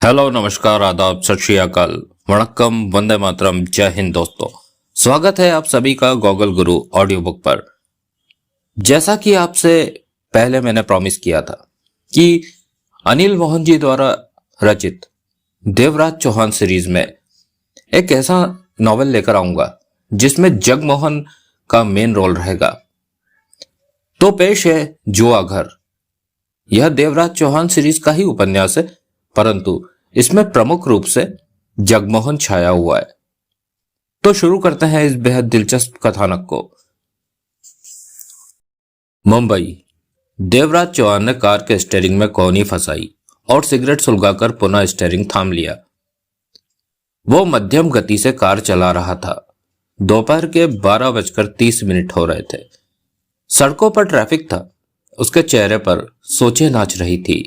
Hello नमस्कार आदाब सत श्री अकाल वणक्कम वंदे मातरम जय हिंद दोस्तों। स्वागत है आप सभी का गूगल गुरु ऑडियो बुक पर। जैसा कि आपसे पहले मैंने प्रॉमिस किया था कि अनिल मोहन जी द्वारा रचित देवराज चौहान सीरीज में एक ऐसा नॉवेल लेकर आऊंगा जिसमें जगमोहन का मेन रोल रहेगा। तो पेश है जुआ घर। यह देवराज चौहान सीरीज का ही उपन्यास है, परंतु इसमें प्रमुख रूप से जगमोहन छाया हुआ है। तो शुरू करते हैं इस बेहद दिलचस्प कथानक को। मुंबई। देवराज चौहान ने कार के स्टीयरिंग में कोहनी फंसाई और सिगरेट सुलगाकर पुनः स्टीयरिंग थाम लिया। वो मध्यम गति से कार चला रहा था। दोपहर के 12:30 हो रहे थे। सड़कों पर ट्रैफिक था। उसके चेहरे पर सोचें नाच रही थी।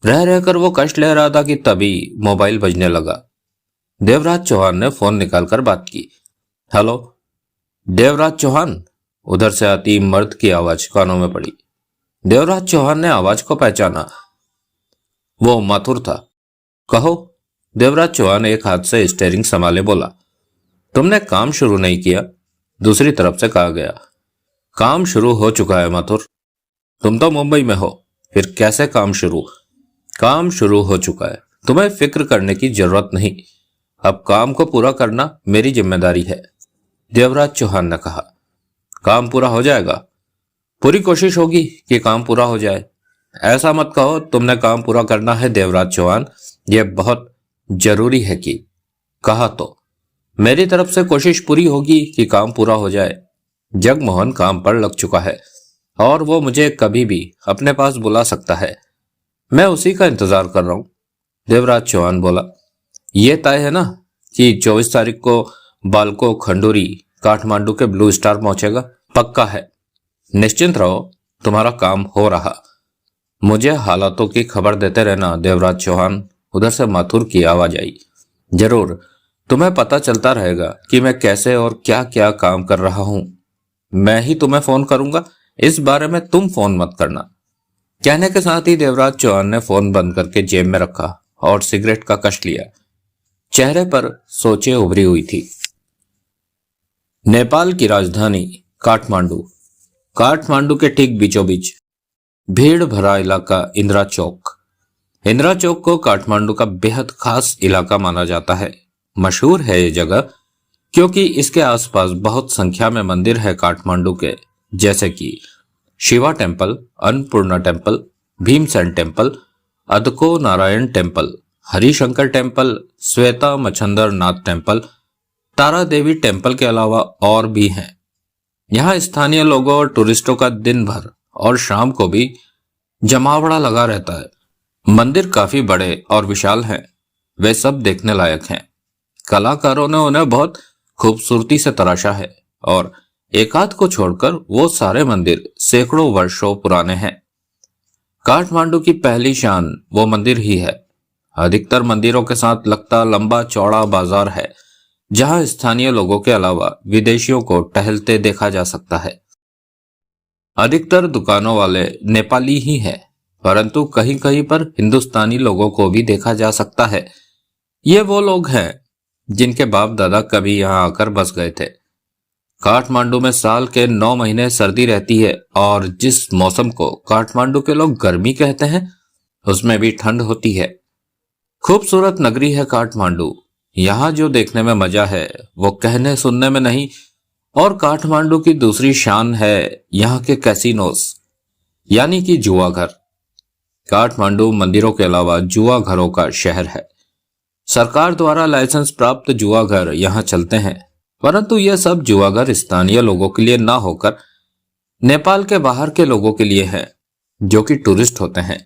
रह रहकर वो कष्ट ले रहा था कि तभी मोबाइल बजने लगा। देवराज चौहान ने फोन निकालकर बात की। हेलो, देवराज चौहान? उधर से आती मर्द की आवाज कानों में पड़ी। देवराज चौहान ने आवाज को पहचाना। वो माथुर था। कहो, देवराज चौहान एक हाथ से स्टीयरिंग संभाले बोला। तुमने काम शुरू नहीं किया? दूसरी तरफ से कहा गया। काम शुरू हो चुका है माथुर। तुम तो मुंबई में हो, फिर कैसे काम शुरू? काम शुरू हो चुका है, तुम्हें फिक्र करने की जरूरत नहीं। अब काम को पूरा करना मेरी जिम्मेदारी है, देवराज चौहान ने कहा। काम पूरा हो जाएगा? पूरी कोशिश होगी कि काम पूरा हो जाए। ऐसा मत कहो तुमने काम पूरा करना है देवराज चौहान, यह बहुत जरूरी है कि। कहा तो मेरी तरफ से कोशिश पूरी होगी कि काम पूरा हो जाए। जगमोहन काम पर लग चुका है और वो मुझे कभी भी अपने पास बुला सकता है। मैं उसी का इंतजार कर रहा हूं, देवराज चौहान बोला। यह तय है ना कि 24 तारीख को बालको खंडूरी काठमांडू के ब्लू स्टार पहुंचेगा? पक्का है, निश्चिंत रहो, तुम्हारा काम हो रहा। मुझे हालातों की खबर देते रहना देवराज चौहान, उधर से माथुर की आवाज आई। जरूर, तुम्हें पता चलता रहेगा कि मैं कैसे और क्या क्या काम कर रहा हूं। मैं ही तुम्हें फोन करूंगा, इस बारे में तुम फोन मत करना। कहने के साथ ही देवराज चौहान ने फोन बंद करके जेब में रखा और सिगरेट का कश लिया। चेहरे पर सोचें उभरी हुई थी। नेपाल की राजधानी काठमांडू। काठमांडू के ठीक बीचों बीच भीड़ भरा इलाका इंदिरा चौक। इंदिरा चौक को काठमांडू का बेहद खास इलाका माना जाता है। मशहूर है ये जगह क्योंकि इसके आसपास बहुत संख्या में मंदिर है काठमांडू के, जैसे कि Shiva temple, Annapurna temple, Bhimsen temple, Adko Narayan temple, Harishankar temple, Shweta Machhindar Nath temple, Tara Devi temple के अलावा और भी हैं। यहाँ स्थानीय लोगों और टूरिस्टों का दिन भर और शाम को भी जमावड़ा लगा रहता है। मंदिर काफी बड़े और विशाल हैं। वे सब देखने लायक हैं। कलाकारों ने उन्हें बहुत खूबसूरती से तराशा है और एकाध को छोड़कर वो सारे मंदिर सैकड़ों वर्षों पुराने हैं। काठमांडू की पहली शान वो मंदिर ही है। अधिकतर मंदिरों के साथ लगता लंबा चौड़ा बाजार है जहां स्थानीय लोगों के अलावा विदेशियों को टहलते देखा जा सकता है। अधिकतर दुकानों वाले नेपाली ही हैं, परंतु कहीं कहीं पर हिंदुस्तानी लोगों को भी देखा जा सकता है। ये वो लोग हैं जिनके बाप दादा कभी यहाँ आकर बस गए थे। काठमांडू में साल के 9 महीने सर्दी रहती है और जिस मौसम को काठमांडू के लोग गर्मी कहते हैं उसमें भी ठंड होती है। खूबसूरत नगरी है काठमांडू। यहाँ जो देखने में मजा है वो कहने सुनने में नहीं। और काठमांडू की दूसरी शान है यहाँ के कैसीनोस, यानी कि जुआ घर। काठमांडू मंदिरों के अलावा जुआ घरों का शहर है। सरकार द्वारा लाइसेंस प्राप्त जुआ घर यहाँ चलते हैं, परंतु यह सब जुआगर स्थानीय लोगों के लिए ना होकर नेपाल के बाहर के लोगों के लिए है जो कि टूरिस्ट होते हैं।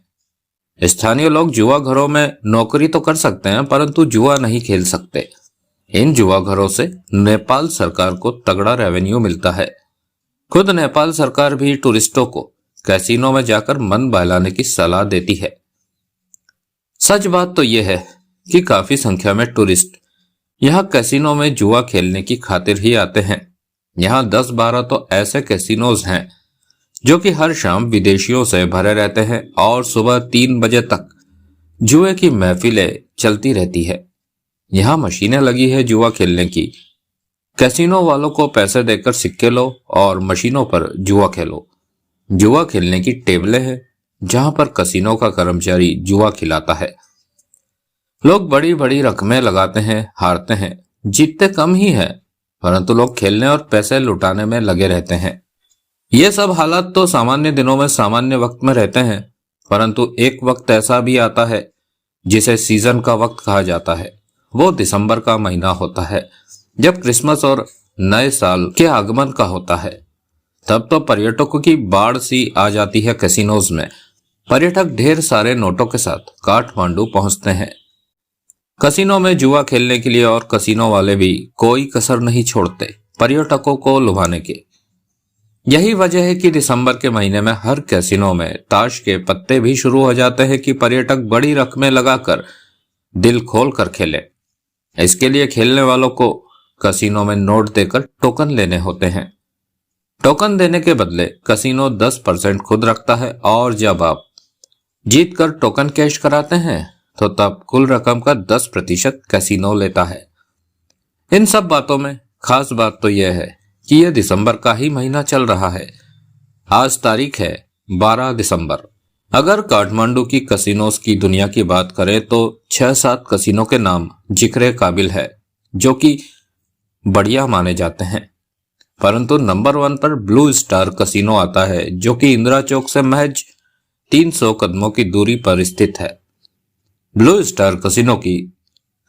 स्थानीय लोग जुआ घरों में नौकरी तो कर सकते हैं परंतु जुआ नहीं खेल सकते। इन जुआ घरों से नेपाल सरकार को तगड़ा रेवेन्यू मिलता है। खुद नेपाल सरकार भी टूरिस्टों को कैसीनो में जाकर मन बहलाने की सलाह देती है। सच बात तो यह है कि काफी संख्या में टूरिस्ट यहाँ कैसीनो में जुआ खेलने की खातिर ही आते हैं। यहाँ 10-12 तो ऐसे कैसीनोज हैं जो कि हर शाम विदेशियों से भरे रहते हैं और सुबह 3 बजे तक जुए की महफिलें चलती रहती है। यहाँ मशीनें लगी है जुआ खेलने की। कैसीनो वालों को पैसे देकर सिक्के लो और मशीनों पर जुआ खेलो। जुआ खेलने की टेबलें हैं जहां पर कसीनो का कर्मचारी जुआ खिलाता है। लोग बड़ी बड़ी रकमें लगाते हैं, हारते हैं, जीतते कम ही है, परंतु लोग खेलने और पैसे लुटाने में लगे रहते हैं। ये सब हालात तो सामान्य दिनों में सामान्य वक्त में रहते हैं, परंतु एक वक्त ऐसा भी आता है जिसे सीजन का वक्त कहा जाता है। वो दिसंबर का महीना होता है, जब क्रिसमस और नए साल के आगमन का होता है। तब तो पर्यटकों की बाढ़ सी आ जाती है कैसीनोज में। पर्यटक ढेर सारे नोटों के साथ काठमांडू पहुंचते हैं कसीनो में जुआ खेलने के लिए, और कसीनो वाले भी कोई कसर नहीं छोड़ते पर्यटकों को लुभाने के। यही वजह है कि दिसंबर के महीने में हर कैसीनो में ताश के पत्ते भी शुरू हो जाते हैं कि पर्यटक बड़ी रकमें लगाकर दिल खोल कर खेले। इसके लिए खेलने वालों को कसीनो में नोट देकर टोकन लेने होते हैं। टोकन देने के बदले कसीनो 10% खुद रखता है, और जब आप जीत कर टोकन कैश कराते हैं तो तब कुल रकम का 10% कैसीनो लेता है। इन सब बातों में खास बात तो यह है कि यह दिसंबर का ही महीना चल रहा है। आज तारीख है 12 दिसंबर। अगर काठमांडू की कसिनोज की दुनिया की बात करें तो 6-7 कसिनो के नाम जिक्र काबिल है जो कि बढ़िया माने जाते हैं, परंतु नंबर 1 पर ब्लू स्टार कसिनो आता है जो कि इंदिरा चौक से महज 300 कदमों की दूरी पर स्थित है। ब्लू स्टार कसिनो की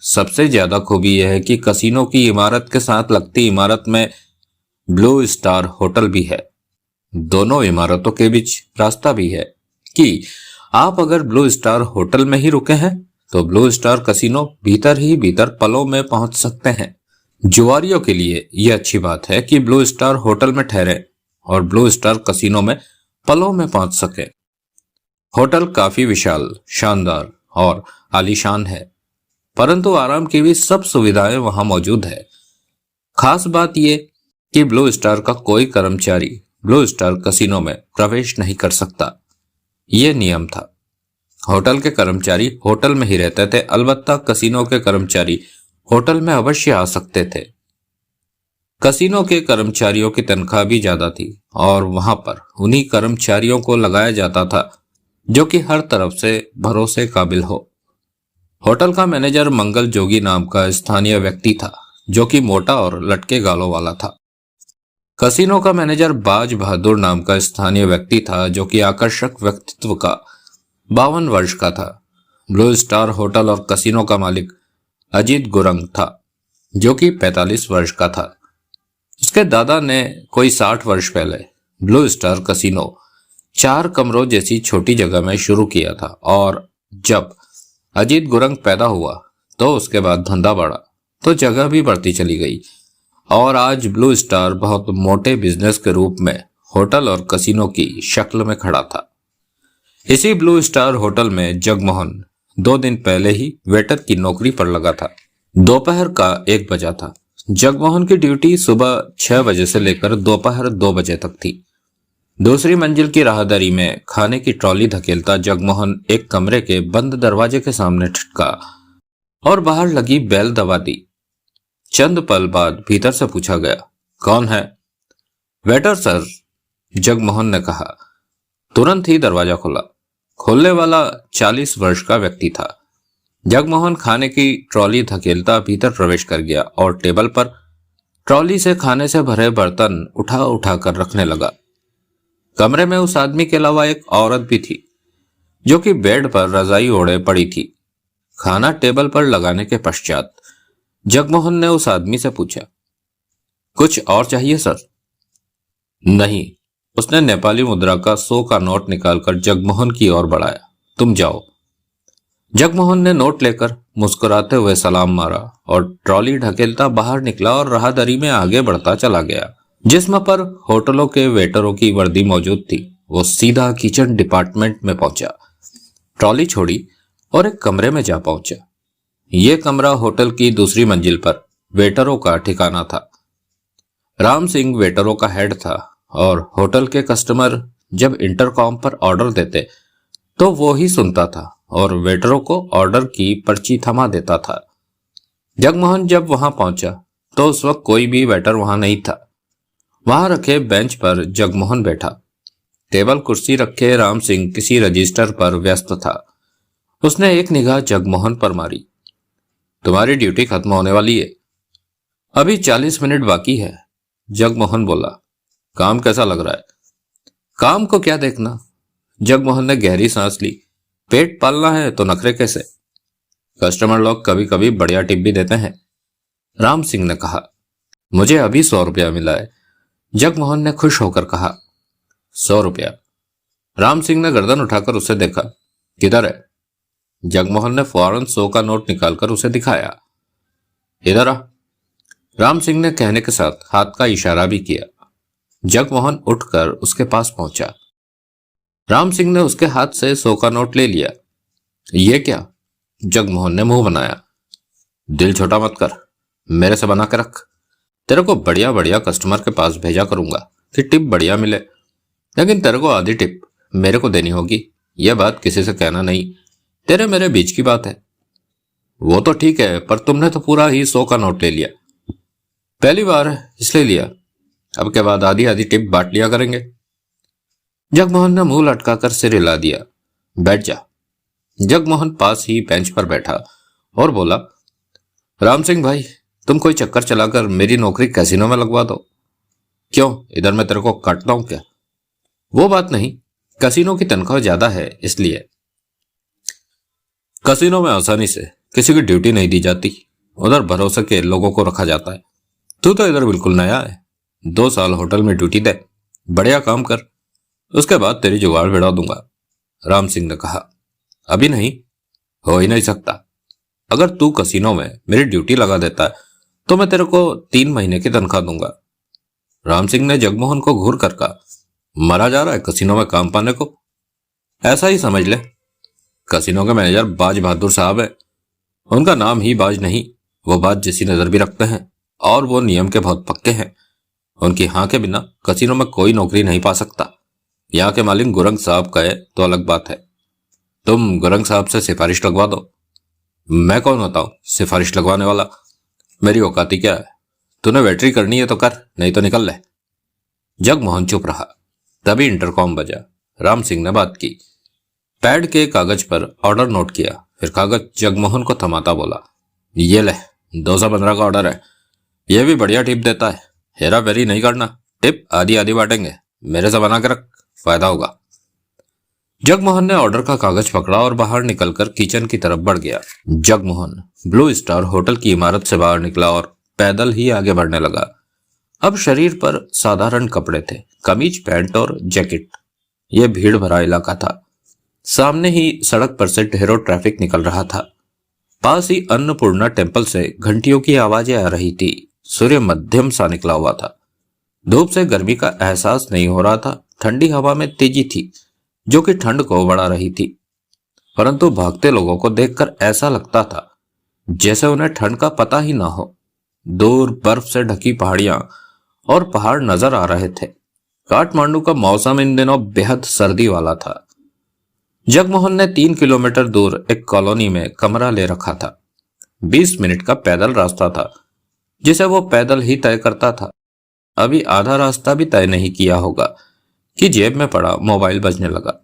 सबसे ज्यादा खूबी यह है कि कसिनो की इमारत के साथ लगती इमारत में ब्लू स्टार होटल भी है। दोनों इमारतों के बीच रास्ता भी है कि आप अगर ब्लू स्टार होटल में ही रुके हैं तो ब्लू स्टार कसिनो भीतर ही भीतर पलों में पहुंच सकते हैं। जुआरियों के लिए यह अच्छी बात है कि ब्लू स्टार होटल में ठहरे और ब्लू स्टार कसिनो में पलों में पहुंच सके। होटल काफी विशाल, शानदार और आलीशान है, परंतु आराम की भी सब सुविधाएं वहां मौजूद है। खास बात यह कि ब्लू स्टार का कोई कर्मचारी ब्लू स्टार कसिनो में प्रवेश नहीं कर सकता। यह नियम था। होटल के कर्मचारी होटल में ही रहते थे, अलबत्ता कसिनो के कर्मचारी होटल में अवश्य आ सकते थे। कसिनो के कर्मचारियों की तनख्वाह भी ज्यादा थी और वहां पर उन्हीं कर्मचारियों को लगाया जाता था जो कि हर तरफ से भरोसे काबिल हो। होटल का मैनेजर मंगल जोगी नाम का स्थानीय व्यक्ति था जो कि मोटा और लटके गालों वाला था। कसिनो का मैनेजर बाज बहादुर नाम का स्थानीय व्यक्ति था जो कि आकर्षक व्यक्तित्व का 52 वर्ष का था। ब्लू स्टार होटल और कसिनो का मालिक अजीत गुरंग था जो कि 45 वर्ष का था। उसके दादा ने कोई 60 वर्ष पहले ब्लू स्टार कसिनो 4 कमरों जैसी छोटी जगह में शुरू किया था, और जब अजीत गुरंग पैदा हुआ तो उसके बाद धंधा बढ़ा तो जगह भी बढ़ती चली गई, और आज ब्लू स्टार बहुत मोटे बिजनेस के रूप में होटल और कसिनो की शक्ल में खड़ा था। इसी ब्लू स्टार होटल में जगमोहन 2 दिन पहले ही वेटर की नौकरी पर लगा था। दोपहर का 1 बजा था। जगमोहन की ड्यूटी सुबह 6 बजे से लेकर दोपहर 2 बजे तक थी। दूसरी मंजिल की राहदारी में खाने की ट्रॉली धकेलता जगमोहन एक कमरे के बंद दरवाजे के सामने ठिठका और बाहर लगी बेल दबा दी। चंद पल बाद भीतर से पूछा गया, कौन है? वेटर सर, जगमोहन ने कहा। तुरंत ही दरवाजा खुला। खोलने वाला 40 वर्ष का व्यक्ति था। जगमोहन खाने की ट्रॉली धकेलता भीतर प्रवेश कर गया और टेबल पर ट्रॉली से खाने से भरे बर्तन उठा उठा कर रखने लगा। कमरे में उस आदमी के अलावा एक औरत भी थी जो कि बेड पर रजाई ओढ़े पड़ी थी। खाना टेबल पर लगाने के पश्चात जगमोहन ने उस आदमी से पूछा, कुछ और चाहिए सर? नहीं। उसने नेपाली मुद्रा का 100 का नोट निकालकर जगमोहन की ओर बढ़ाया। तुम जाओ। जगमोहन ने नोट लेकर मुस्कुराते हुए सलाम मारा और ट्रॉली ढकेलता बाहर निकला और राहदारी में आगे बढ़ता चला गया। जिसम पर होटलों के वेटरों की वर्दी मौजूद थी, वो सीधा किचन डिपार्टमेंट में पहुंचा, ट्रॉली छोड़ी और एक कमरे में जा पहुंचा। ये कमरा होटल की दूसरी मंजिल पर वेटरों का ठिकाना था। राम सिंह वेटरों का हेड था और होटल के कस्टमर जब इंटरकॉम पर ऑर्डर देते तो वो ही सुनता था और वेटरों को ऑर्डर की पर्ची थमा देता था। जगमोहन जब वहां पहुंचा तो उस वक्त कोई भी वेटर वहां नहीं था। वहां रखे बेंच पर जगमोहन बैठा। टेबल कुर्सी रखे राम सिंह किसी रजिस्टर पर व्यस्त था। उसने एक निगाह जगमोहन पर मारी। तुम्हारी ड्यूटी खत्म होने वाली है, अभी 40 मिनट बाकी है। जगमोहन बोला। काम कैसा लग रहा है? काम को क्या देखना। जगमोहन ने गहरी सांस ली। पेट पालना है तो नखरे कैसे? कस्टमर लोग कभी कभी बढ़िया टिप भी देते हैं, राम सिंह ने कहा। मुझे अभी 100 रुपया मिला है, जगमोहन ने खुश होकर कहा। 100 रुपया? राम सिंह ने गर्दन उठाकर उसे देखा। किधर है? जगमोहन ने फौरन 100 का नोट निकालकर उसे दिखाया। इधर आ, राम सिंह ने कहने के साथ हाथ का इशारा भी किया। जगमोहन उठकर उसके पास पहुंचा। राम सिंह ने उसके हाथ से 100 का नोट ले लिया। ये क्या? जगमोहन ने मुंह बनाया। दिल छोटा मत कर, मेरे से बना के रख। तेरे को बढ़िया बढ़िया कस्टमर के पास भेजा करूंगा कि टिप बढ़िया मिले, लेकिन तेरे को आधी टिप मेरे को देनी होगी। यह बात किसी से कहना नहीं, तेरे मेरे बीच की बात है। वो तो ठीक है, पर तुमने तो पूरा ही 100 का नोट ले लिया। पहली बार है इसलिए लिया, अब के बाद आधी आधी टिप बांट लिया करेंगे। जगमोहन ने मुंह लटकाकर सिर हिला दिया। बैठ जा। जगमोहन पास ही बेंच पर बैठा और बोला। राम सिंह भाई, तुम कोई चक्कर चलाकर मेरी नौकरी कैसीनो में लगवा दो। क्यों, इधर मैं तेरे को काटता हूं क्या? वो बात नहीं, कैसीनो की तनख्वाह ज्यादा है इसलिए। कैसीनो में आसानी से किसी की ड्यूटी नहीं दी जाती, उधर भरोसे के लोगों को रखा जाता है। तू तो इधर बिल्कुल नया है, 2 साल होटल में ड्यूटी दे, बढ़िया काम कर, उसके बाद तेरी जुगाड़ भिड़ा दूंगा, राम सिंह ने कहा। अभी नहीं, हो ही नहीं सकता। अगर तू कसीनो में मेरी ड्यूटी लगा देता है तो मैं तेरे को 3 महीने की तनख्वाह दूंगा। राम सिंह ने जगमोहन को घूर कर कहा। मरा जा रहा है कसीनो में काम पाने को? ऐसा ही समझ ले। कसीनो के मैनेजर बाज बहादुर साहब है, उनका नाम ही बाज नहीं, वो बाज जैसी नजर भी रखते हैं और वो नियम के बहुत पक्के हैं। उनकी हाँ के बिना कसीनो में कोई नौकरी नहीं पा सकता। यहाँ के मालिक गुरंग साहब कहे तो अलग बात है। तुम गुरंग साहब से सिफारिश लगवा दो। मैं कौन होता हूं सिफारिश लगवाने वाला? मेरी औकाती क्या है? तूने वेटरी करनी है तो कर, नहीं तो निकल ले। जगमोहन चुप रहा। तभी इंटरकॉम बजा। राम सिंह ने बात की। पैड के कागज पर ऑर्डर नोट किया, फिर कागज जगमोहन को थमाता बोला। ये ले, 215 का ऑर्डर है, यह भी बढ़िया टिप देता है, हेरा फेरी नहीं करना, टिप आधी आधी बांटेंगे, मेरे से बना के रख, फायदा होगा। जगमोहन ने ऑर्डर का कागज पकड़ा और बाहर निकलकर किचन की तरफ बढ़ गया। जगमोहन ब्लू स्टार होटल की इमारत से बाहर निकला और पैदल ही आगे बढ़ने लगा। अब शरीर पर साधारण कपड़े थे, कमीज, पैंट और जैकेट। यह भीड़ भरा इलाका था। सामने ही सड़क पर से ढेरों ट्रैफिक निकल रहा था। पास ही अन्नपूर्णा टेम्पल से घंटियों की आवाजें आ रही थी। सूर्य मध्यम सा निकला हुआ था। धूप से गर्मी का एहसास नहीं हो रहा था। ठंडी हवा में तेजी थी जो कि ठंड को बढ़ा रही थी, परंतु भागते लोगों को देखकर ऐसा लगता था जैसे उन्हें ठंड का पता ही ना हो। दूर बर्फ से ढकी पहाड़ियां और पहाड़ नजर आ रहे थे। काठमांडू का मौसम इन दिनों बेहद सर्दी वाला था। जगमोहन ने 3 किलोमीटर दूर एक कॉलोनी में कमरा ले रखा था। 20 मिनट का पैदल रास्ता था जिसे वो पैदल ही तय करता था। अभी आधा रास्ता भी तय नहीं किया होगा कि जेब में पड़ा मोबाइल बजने लगा।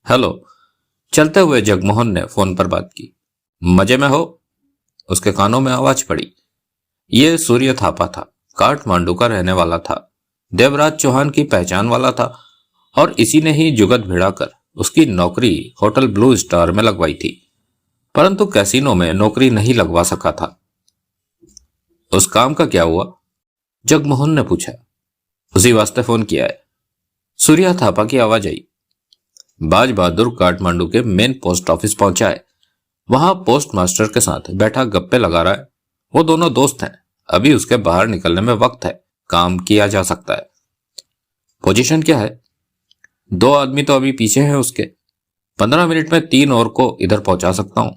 हेलो, चलते हुए जगमोहन ने फोन पर बात की। मजे में हो? उसके कानों में आवाज पड़ी। ये सूर्य थापा था, काठमांडू का रहने वाला था, देवराज चौहान की पहचान वाला था और इसी ने ही जुगत भिड़ाकर उसकी नौकरी होटल ब्लू स्टार में लगवाई थी, परंतु कैसीनो में नौकरी नहीं लगवा सका था। उस काम का क्या हुआ? जगमोहन ने पूछा। उसी वास्ते फोन किया है, सूर्या थापा की आवाज आई। बाज बहादुर काठमांडू के मेन पोस्ट ऑफिस पहुंचा है। वहां पोस्ट मास्टर के साथ बैठा गप्पे लगा रहा है। वो दोनों दोस्त हैं। अभी उसके बाहर निकलने में वक्त है, काम किया जा सकता है। पोजीशन क्या है? 2 आदमी तो अभी पीछे हैं उसके। 15 मिनट में 3 और को इधर पहुंचा सकता हूं।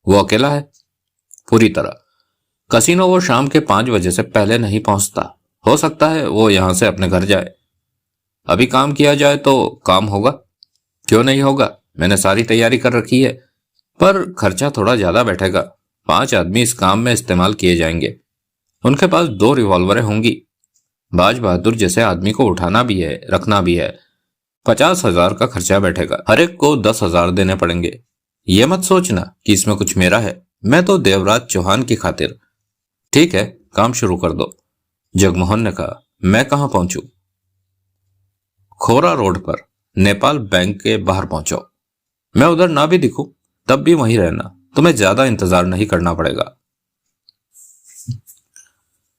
वो अकेला है? पूरी तरह। कसीनो वो शाम के 5 बजे से पहले नहीं पहुंचता। हो सकता है वो यहां से अपने घर जाए। अभी काम किया जाए तो काम होगा। क्यों नहीं होगा? मैंने सारी तैयारी कर रखी है, पर खर्चा थोड़ा ज्यादा बैठेगा। 5 आदमी इस काम में इस्तेमाल किए जाएंगे। उनके पास 2 रिवॉल्वरें होंगी। बाज बहादुर जैसे आदमी को उठाना भी है, रखना भी है। 50,000 का खर्चा बैठेगा। हर एक को 10,000 देने पड़ेंगे। ये मत सोचना कि इसमें कुछ मेरा है, मैं तो देवराज चौहान की खातिर। ठीक है, काम शुरू कर दो। जगमोहन ने कहा। मैं कहां पहुंचूं? खोरा रोड पर नेपाल बैंक के बाहर पहुंचो। मैं उधर ना भी दिखूं तब भी वहीं रहना, तुम्हें ज्यादा इंतजार नहीं करना पड़ेगा।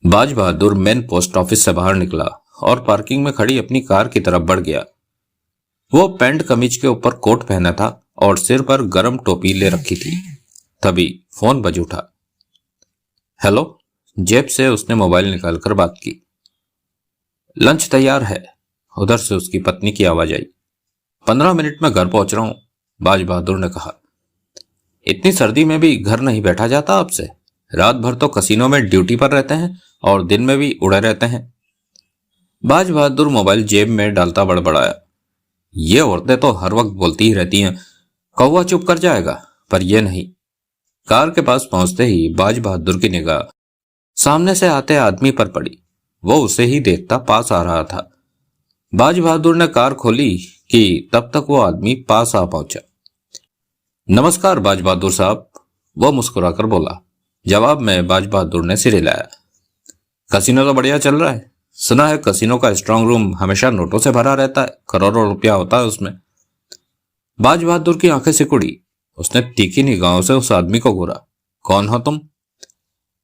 बाज बहादुर मेन पोस्ट ऑफिस से बाहर निकला और पार्किंग में खड़ी अपनी कार की तरफ बढ़ गया। वो पैंट कमीज के ऊपर कोट पहना था और सिर पर गरम टोपी ले रखी थी। तभी फोन बज उठा। हेलो। जेब से उसने मोबाइल निकालकर बात की। लंच तैयार है, उधर से उसकी पत्नी की आवाज आई। 15 मिनट में घर पहुंच रहा हूं, बाज बहादुर ने कहा। इतनी सर्दी में भी घर नहीं बैठा जाता आपसे? रात भर तो कसीनो में ड्यूटी पर रहते हैं और दिन में भी उड़े रहते हैं। बाज बहादुर मोबाइल जेब में डालता बड़बड़ाया। ये औरतें तो हर वक्त बोलती ही रहती हैं, कौवा चुप कर जाएगा, पर यह नहीं। कार के पास पहुंचते ही बाज बहादुर की निगाह सामने से आते आदमी पर पड़ी। वो उसे ही देखता पास आ रहा था। बाज बहादुर ने कार खोली कि तब तक वो आदमी पास आ पहुंचा। नमस्कार बाज बहादुर साहब, वो मुस्कुराकर बोला। जवाब में बाज बहादुर ने सिर हिलाया। कसिनो तो बढ़िया चल रहा है। सुना है कसिनो का स्ट्रांग रूम हमेशा नोटों से भरा रहता है, करोड़ों रुपया होता है उसमें। बाज बहादुर की आंखें सिकुड़ी। उसने तीखी निगाहों से उस आदमी को घूरा। कौन हो तुम?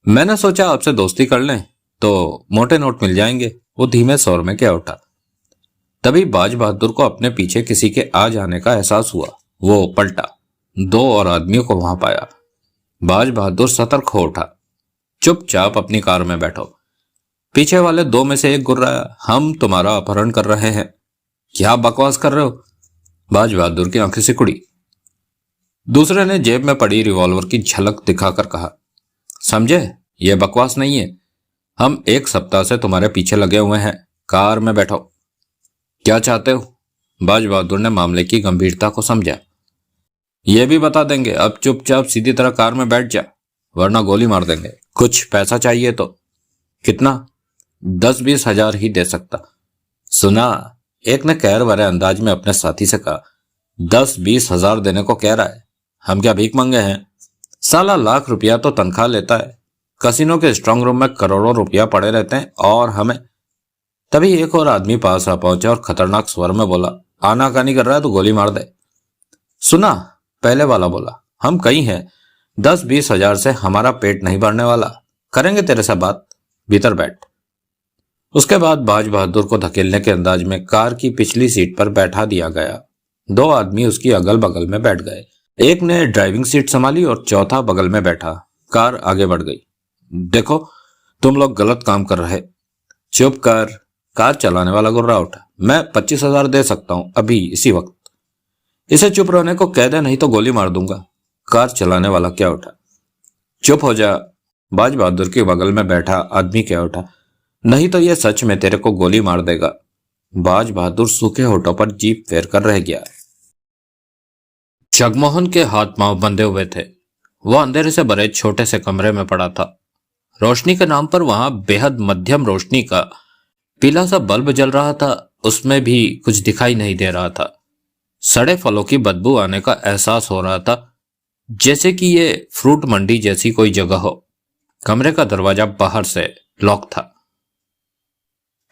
मैंने सोचा आपसे दोस्ती कर लें तो मोटे नोट मिल जाएंगे, वो धीमे स्वर में कह उठा। तभी बाज बहादुर को अपने पीछे किसी के आ जाने का एहसास हुआ। वो पलटा, 2 और आदमियों को वहां पाया। बाज बहादुर सतर्क हो उठा। चुपचाप अपनी कार में बैठो। पीछे वाले 2 में से एक गुर्राया, हम तुम्हारा अपहरण कर रहे हैं। क्या बकवास कर रहे हो? बाज बहादुर की आंखें सिकुड़ी। दूसरे ने जेब में पड़ी रिवॉल्वर की झलक दिखाकर कहा, समझे, यह बकवास नहीं है। हम 1 सप्ताह से तुम्हारे पीछे लगे हुए हैं। कार में बैठो। क्या चाहते हो? बाज बहादुर ने मामले की गंभीरता को समझा। यह भी बता देंगे, अब चुपचाप सीधी तरह कार में बैठ जा, वरना गोली मार देंगे। कुछ पैसा चाहिए तो? कितना? 10-20 हजार ही दे सकता। सुना, एक ने कहर भरे अंदाज में अपने साथी से कहा। 10-20 हजार देने को कह रहा है? हम क्या भीख मंगे हैं? साला लाख रुपया तो तनख्वाह लेता है। कसिनो के स्ट्रांग रूम में करोड़ों रुपया पड़े रहते हैं और हमें। तभी एक और आदमी पास आ पहुंचा और खतरनाक स्वर में बोला, आनाकानी कर रहा है तो गोली मार दे। सुना, पहले वाला बोला, हम कई हैं, 10-20 हजार से हमारा पेट नहीं भरने वाला, करेंगे तेरे से बात, भीतर बैठ। उसके बाद बाज बहादुर को धकेलने के अंदाज में कार की पिछली सीट पर बैठा दिया गया। 2 आदमी उसकी अगल बगल में बैठ गए। एक ने ड्राइविंग सीट संभाली और चौथा बगल में बैठा। कार आगे बढ़ गई। देखो, तुम लोग गलत काम कर रहे। चुप कर। कार चलाने वाला गुर्रा उठा। मैं 25,000 दे सकता हूं, अभी इसी वक्त। इसे चुप रहने को कह दे, नहीं तो गोली मार दूंगा। कार चलाने वाला क्या उठा। चुप हो जा। बाज बहादुर के बगल में बैठा आदमी क्या उठा। नहीं तो यह सच में तेरे को गोली मार देगा। बाज बहादुर सूखे होठों पर जीभ फेर कर रह गया। जगमोहन के हाथ पांव बंधे हुए थे। वह अंधेरे से भरे छोटे से कमरे में पड़ा था। रोशनी के नाम पर वहां बेहद मध्यम रोशनी का पीला सा बल्ब जल रहा था। उसमें भी कुछ दिखाई नहीं दे रहा था। सड़े फलों की बदबू आने का एहसास हो रहा था, जैसे कि ये फ्रूट मंडी जैसी कोई जगह हो। कमरे का दरवाजा बाहर से लॉक था।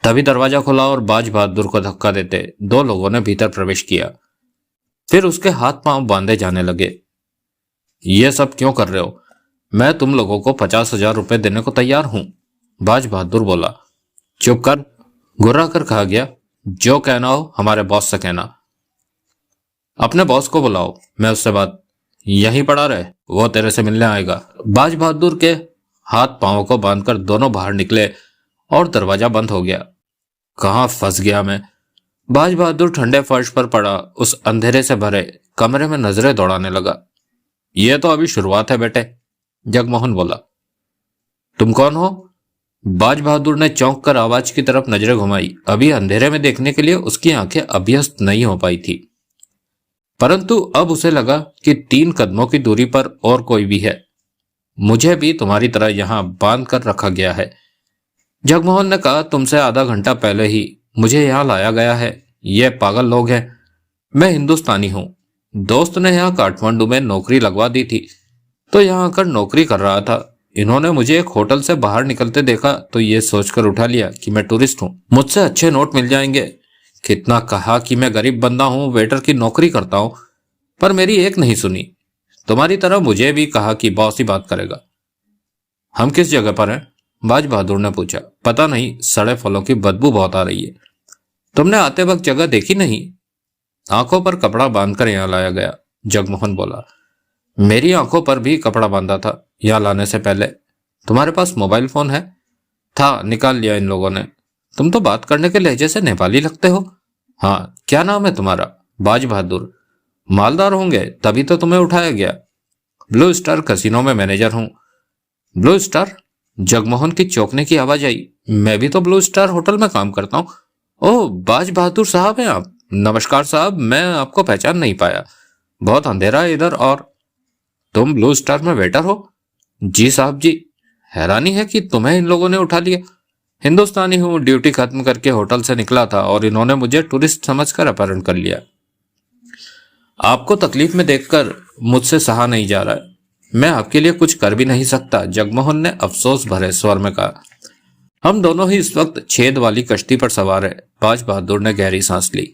तभी दरवाजा खुला और बाज बहादुर को धक्का देते 2 लोगों ने भीतर प्रवेश किया। फिर उसके हाथ पांव बांधे जाने लगे। ये सब क्यों कर रहे हो? मैं तुम लोगों को 50,000 रुपए देने को तैयार हूं, बाज बहादुर बोला। चुप कर, गुर्रा कर कहा गया। जो कहना हो हमारे बॉस से कहना। अपने बॉस को बुलाओ, मैं उससे बात। यहीं पड़ा रहे, वो तेरे से मिलने आएगा। बाज बहादुर के हाथ पांवों को बांधकर दोनों बाहर निकले और दरवाजा बंद हो गया। कहां फंस गया मैं? बाज बहादुर ठंडे फर्श पर पड़ा उस अंधेरे से भरे कमरे में नजरें दौड़ाने लगा। यह तो अभी शुरुआत है बेटे, जगमोहन बोला। तुम कौन हो? बाज बहादुर ने चौंक कर आवाज की तरफ नजरें घुमाई। अभी अंधेरे में देखने के लिए उसकी आंखें अभ्यस्त नहीं हो पाई थी। परंतु अब उसे लगा कि 3 कदमों की दूरी पर और कोई भी है। मुझे भी तुम्हारी तरह यहाँ बांध कर रखा गया है। जगमोहन ने कहा, तुमसे आधा घंटा पहले ही मुझे यहाँ लाया गया है। ये पागल लोग हैं। मैं हिंदुस्तानी हूँ। दोस्त ने यहाँ काठमांडू में नौकरी लगवा दी थी तो यहाँ आकर नौकरी कर रहा था। इन्होंने मुझे एक होटल से बाहर निकलते देखा तो ये सोचकर उठा लिया कि मैं टूरिस्ट हूँ, मुझसे अच्छे नोट मिल जाएंगे। कितना कहा कि मैं गरीब बंदा हूँ, वेटर की नौकरी करता हूँ, पर मेरी एक नहीं सुनी। तुम्हारी तरह मुझे भी कहा कि बॉस ही बात करेगा। हम किस जगह पर हैं? बाज बहादुर ने पूछा। पता नहीं, सड़े फलों की बदबू बहुत आ रही है। तुमने आते वक्त जगह देखी नहीं? आंखों पर कपड़ा बांधकर यहाँ लाया गया, जगमोहन बोला। मेरी आंखों पर भी कपड़ा बांधा था यहाँ लाने से पहले। तुम्हारे पास मोबाइल फोन है? था, निकाल लिया इन लोगों ने। तुम तो बात करने के लहजे से नेपाली लगते हो। हाँ, क्या नाम है तुम्हारा? बाज बहादुर। मालदार होंगे तभी तो तुम्हें उठाया गया। ब्लू स्टार कैसीनो में मैनेजर हूँ। Blue star? जगमोहन की चौंकने की आवाज आई। मैं भी तो ब्लू स्टार होटल में काम करता हूँ। ओह, बाज बहादुर साहब हैं आप? नमस्कार साहब, मैं आपको पहचान नहीं पाया, बहुत अंधेरा है इधर। और तुम ब्लू स्टार में वेटर हो? जी साहब जी। हैरानी है कि तुम्हें इन लोगों ने उठा लिया। हिंदुस्तानी हूँ, ड्यूटी खत्म करके होटल से निकला था और इन्होंने मुझे टूरिस्ट समझकर अपहरण कर लिया। आपको तकलीफ में देखकर मुझसे सहा नहीं जा रहा है। मैं आपके लिए कुछ कर भी नहीं सकता, जगमोहन ने अफसोस भरे स्वर में कहा। हम दोनों ही इस वक्त छेद वाली कश्ती पर सवार है। बाज बहादुर ने गहरी सांस ली।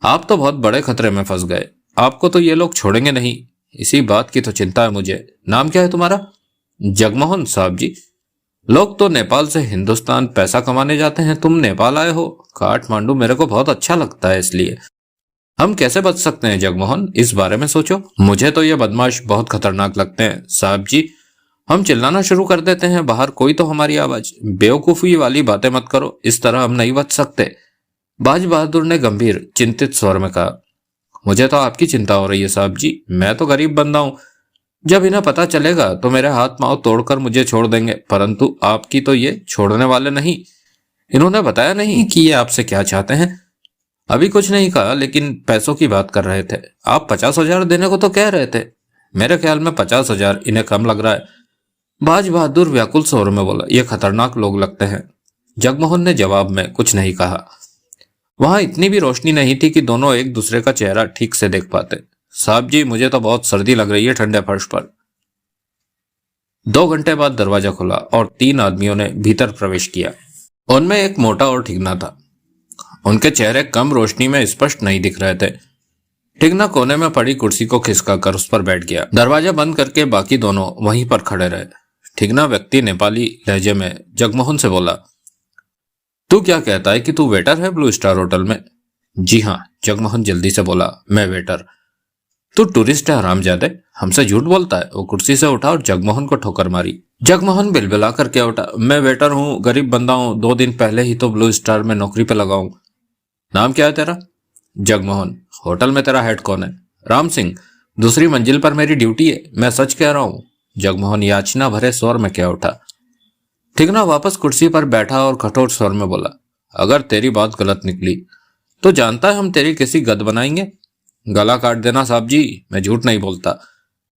आप तो बहुत बड़े खतरे में फंस गए। आपको तो ये लोग छोड़ेंगे नहीं, इसी बात की तो चिंता है मुझे। नाम क्या है तुम्हारा? जगमोहन साहब जी। लोग तो नेपाल से हिंदुस्तान पैसा कमाने जाते हैं, तुम नेपाल आए हो? काठमांडू मेरे को बहुत अच्छा लगता है, इसलिए। हम कैसे बच सकते हैं जगमोहन, इस बारे में सोचो। मुझे तो ये बदमाश बहुत खतरनाक लगते हैं साहब जी। हम चिल्लाना शुरू कर देते हैं बाहर, कोई तो हमारी आवाज। बेवकूफी वाली बातें मत करो, इस तरह हम नहीं बच सकते, बाज बहादुर ने गंभीर चिंतित स्वर में कहा। मुझे तो आपकी चिंता हो रही है साहब जी, मैं तो गरीब बंदा हूं। जब इन्हें पता चलेगा तो मेरे हाथ पांव तोड़कर मुझे छोड़ देंगे, परंतु आपकी तो ये छोड़ने वाले नहीं। इन्होंने बताया नहीं कि ये आपसे क्या चाहते हैं? अभी कुछ नहीं कहा, लेकिन पैसों की बात कर रहे थे। आप 50,000 देने को तो कह रहे थे। मेरे ख्याल में 50,000 इन्हें कम लग रहा है, बाज बहादुर व्याकुल स्वर में बोला। ये खतरनाक लोग लगते हैं। जगमोहन ने जवाब में कुछ नहीं कहा। वहां इतनी भी रोशनी नहीं थी कि दोनों एक दूसरे का चेहरा ठीक से देख पाते। साहब जी, मुझे तो बहुत सर्दी लग रही है ठंडे फर्श पर। 2 घंटे बाद दरवाजा खुला और 3 आदमियों ने भीतर प्रवेश किया। उनमें एक मोटा और ठिगना था। उनके चेहरे कम रोशनी में स्पष्ट नहीं दिख रहे थे। ठिगना कोने में पड़ी कुर्सी को खिसका कर उस पर बैठ गया। दरवाजा बंद करके बाकी दोनों वहीं पर खड़े रहे। ठिगना व्यक्ति नेपाली लहजे में जगमोहन से बोला, तू क्या कहता है कि तू वेटर है ब्लू स्टार होटल में? जी हाँ, जगमोहन जल्दी से बोला, मैं वेटर। तू टूरिस्ट है हरामजादे, हमसे झूठ बोलता है। वो कुर्सी से उठा और जगमोहन को ठोकर मारी। जगमोहन बिलबिला कर क्या उठा, मैं वेटर हूँ, गरीब बंदा हूँ, 2 दिन पहले ही तो ब्लू स्टार में नौकरी पे लगा हूँ। नाम क्या है तेरा? जगमोहन। होटल में तेरा हेड कौन है? राम सिंह। दूसरी मंजिल पर मेरी ड्यूटी है, मैं सच कह रहा हूँ। जगमोहन याचना भरे स्वर में क्या उठा। ठिगना वापस कुर्सी पर बैठा और कठोर स्वर में बोला, अगर तेरी बात गलत निकली तो जानता है हम तेरी किसी गद बनाएंगे। गला काट देना साहब जी, मैं झूठ नहीं बोलता,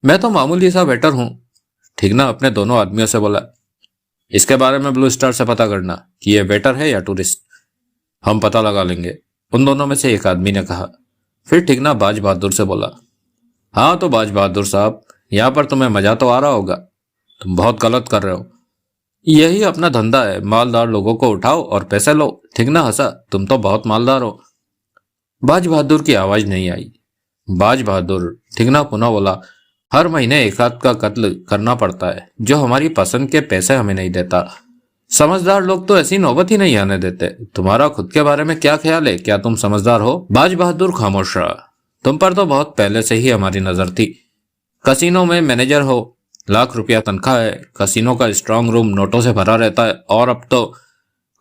मैं तो मामूली सा वेटर हूं। ठिगना अपने दोनों आदमियों से बोला, इसके बारे में ब्लू स्टार से पता करना कि ये वेटर है या टूरिस्ट। हम पता लगा लेंगे, उन दोनों में से एक आदमी ने कहा। फिर ठिगना बाज बहादुर से बोला, हाँ तो बाज बहादुर साहब, यहाँ पर तुम्हें मजा तो आ रहा होगा, तुम बहुत गलत कर रहे हो। यही अपना धंधा है, मालदार लोगों को उठाओ और पैसे लो। ठिगना हंसा, तुम तो बहुत मालदार हो। बाज बहादुर की आवाज नहीं आई। बाज बहादुर, ठिगना पुनः बोला, हर महीने एक आध का कत्ल करना पड़ता है जो हमारी पसंद के पैसे हमें नहीं देता। समझदार लोग तो ऐसी नौबत ही नहीं आने देते। तुम्हारा खुद के बारे में क्या ख्याल है? क्या तुम समझदार हो? बाज बहादुर खामोश रहा। तुम पर तो बहुत पहले से ही हमारी नजर थी। कसिनो में मैनेजर हो, लाख रुपया तनख्वाह है, कसिनो का स्ट्रांग रूम नोटों से भरा रहता है, और अब तो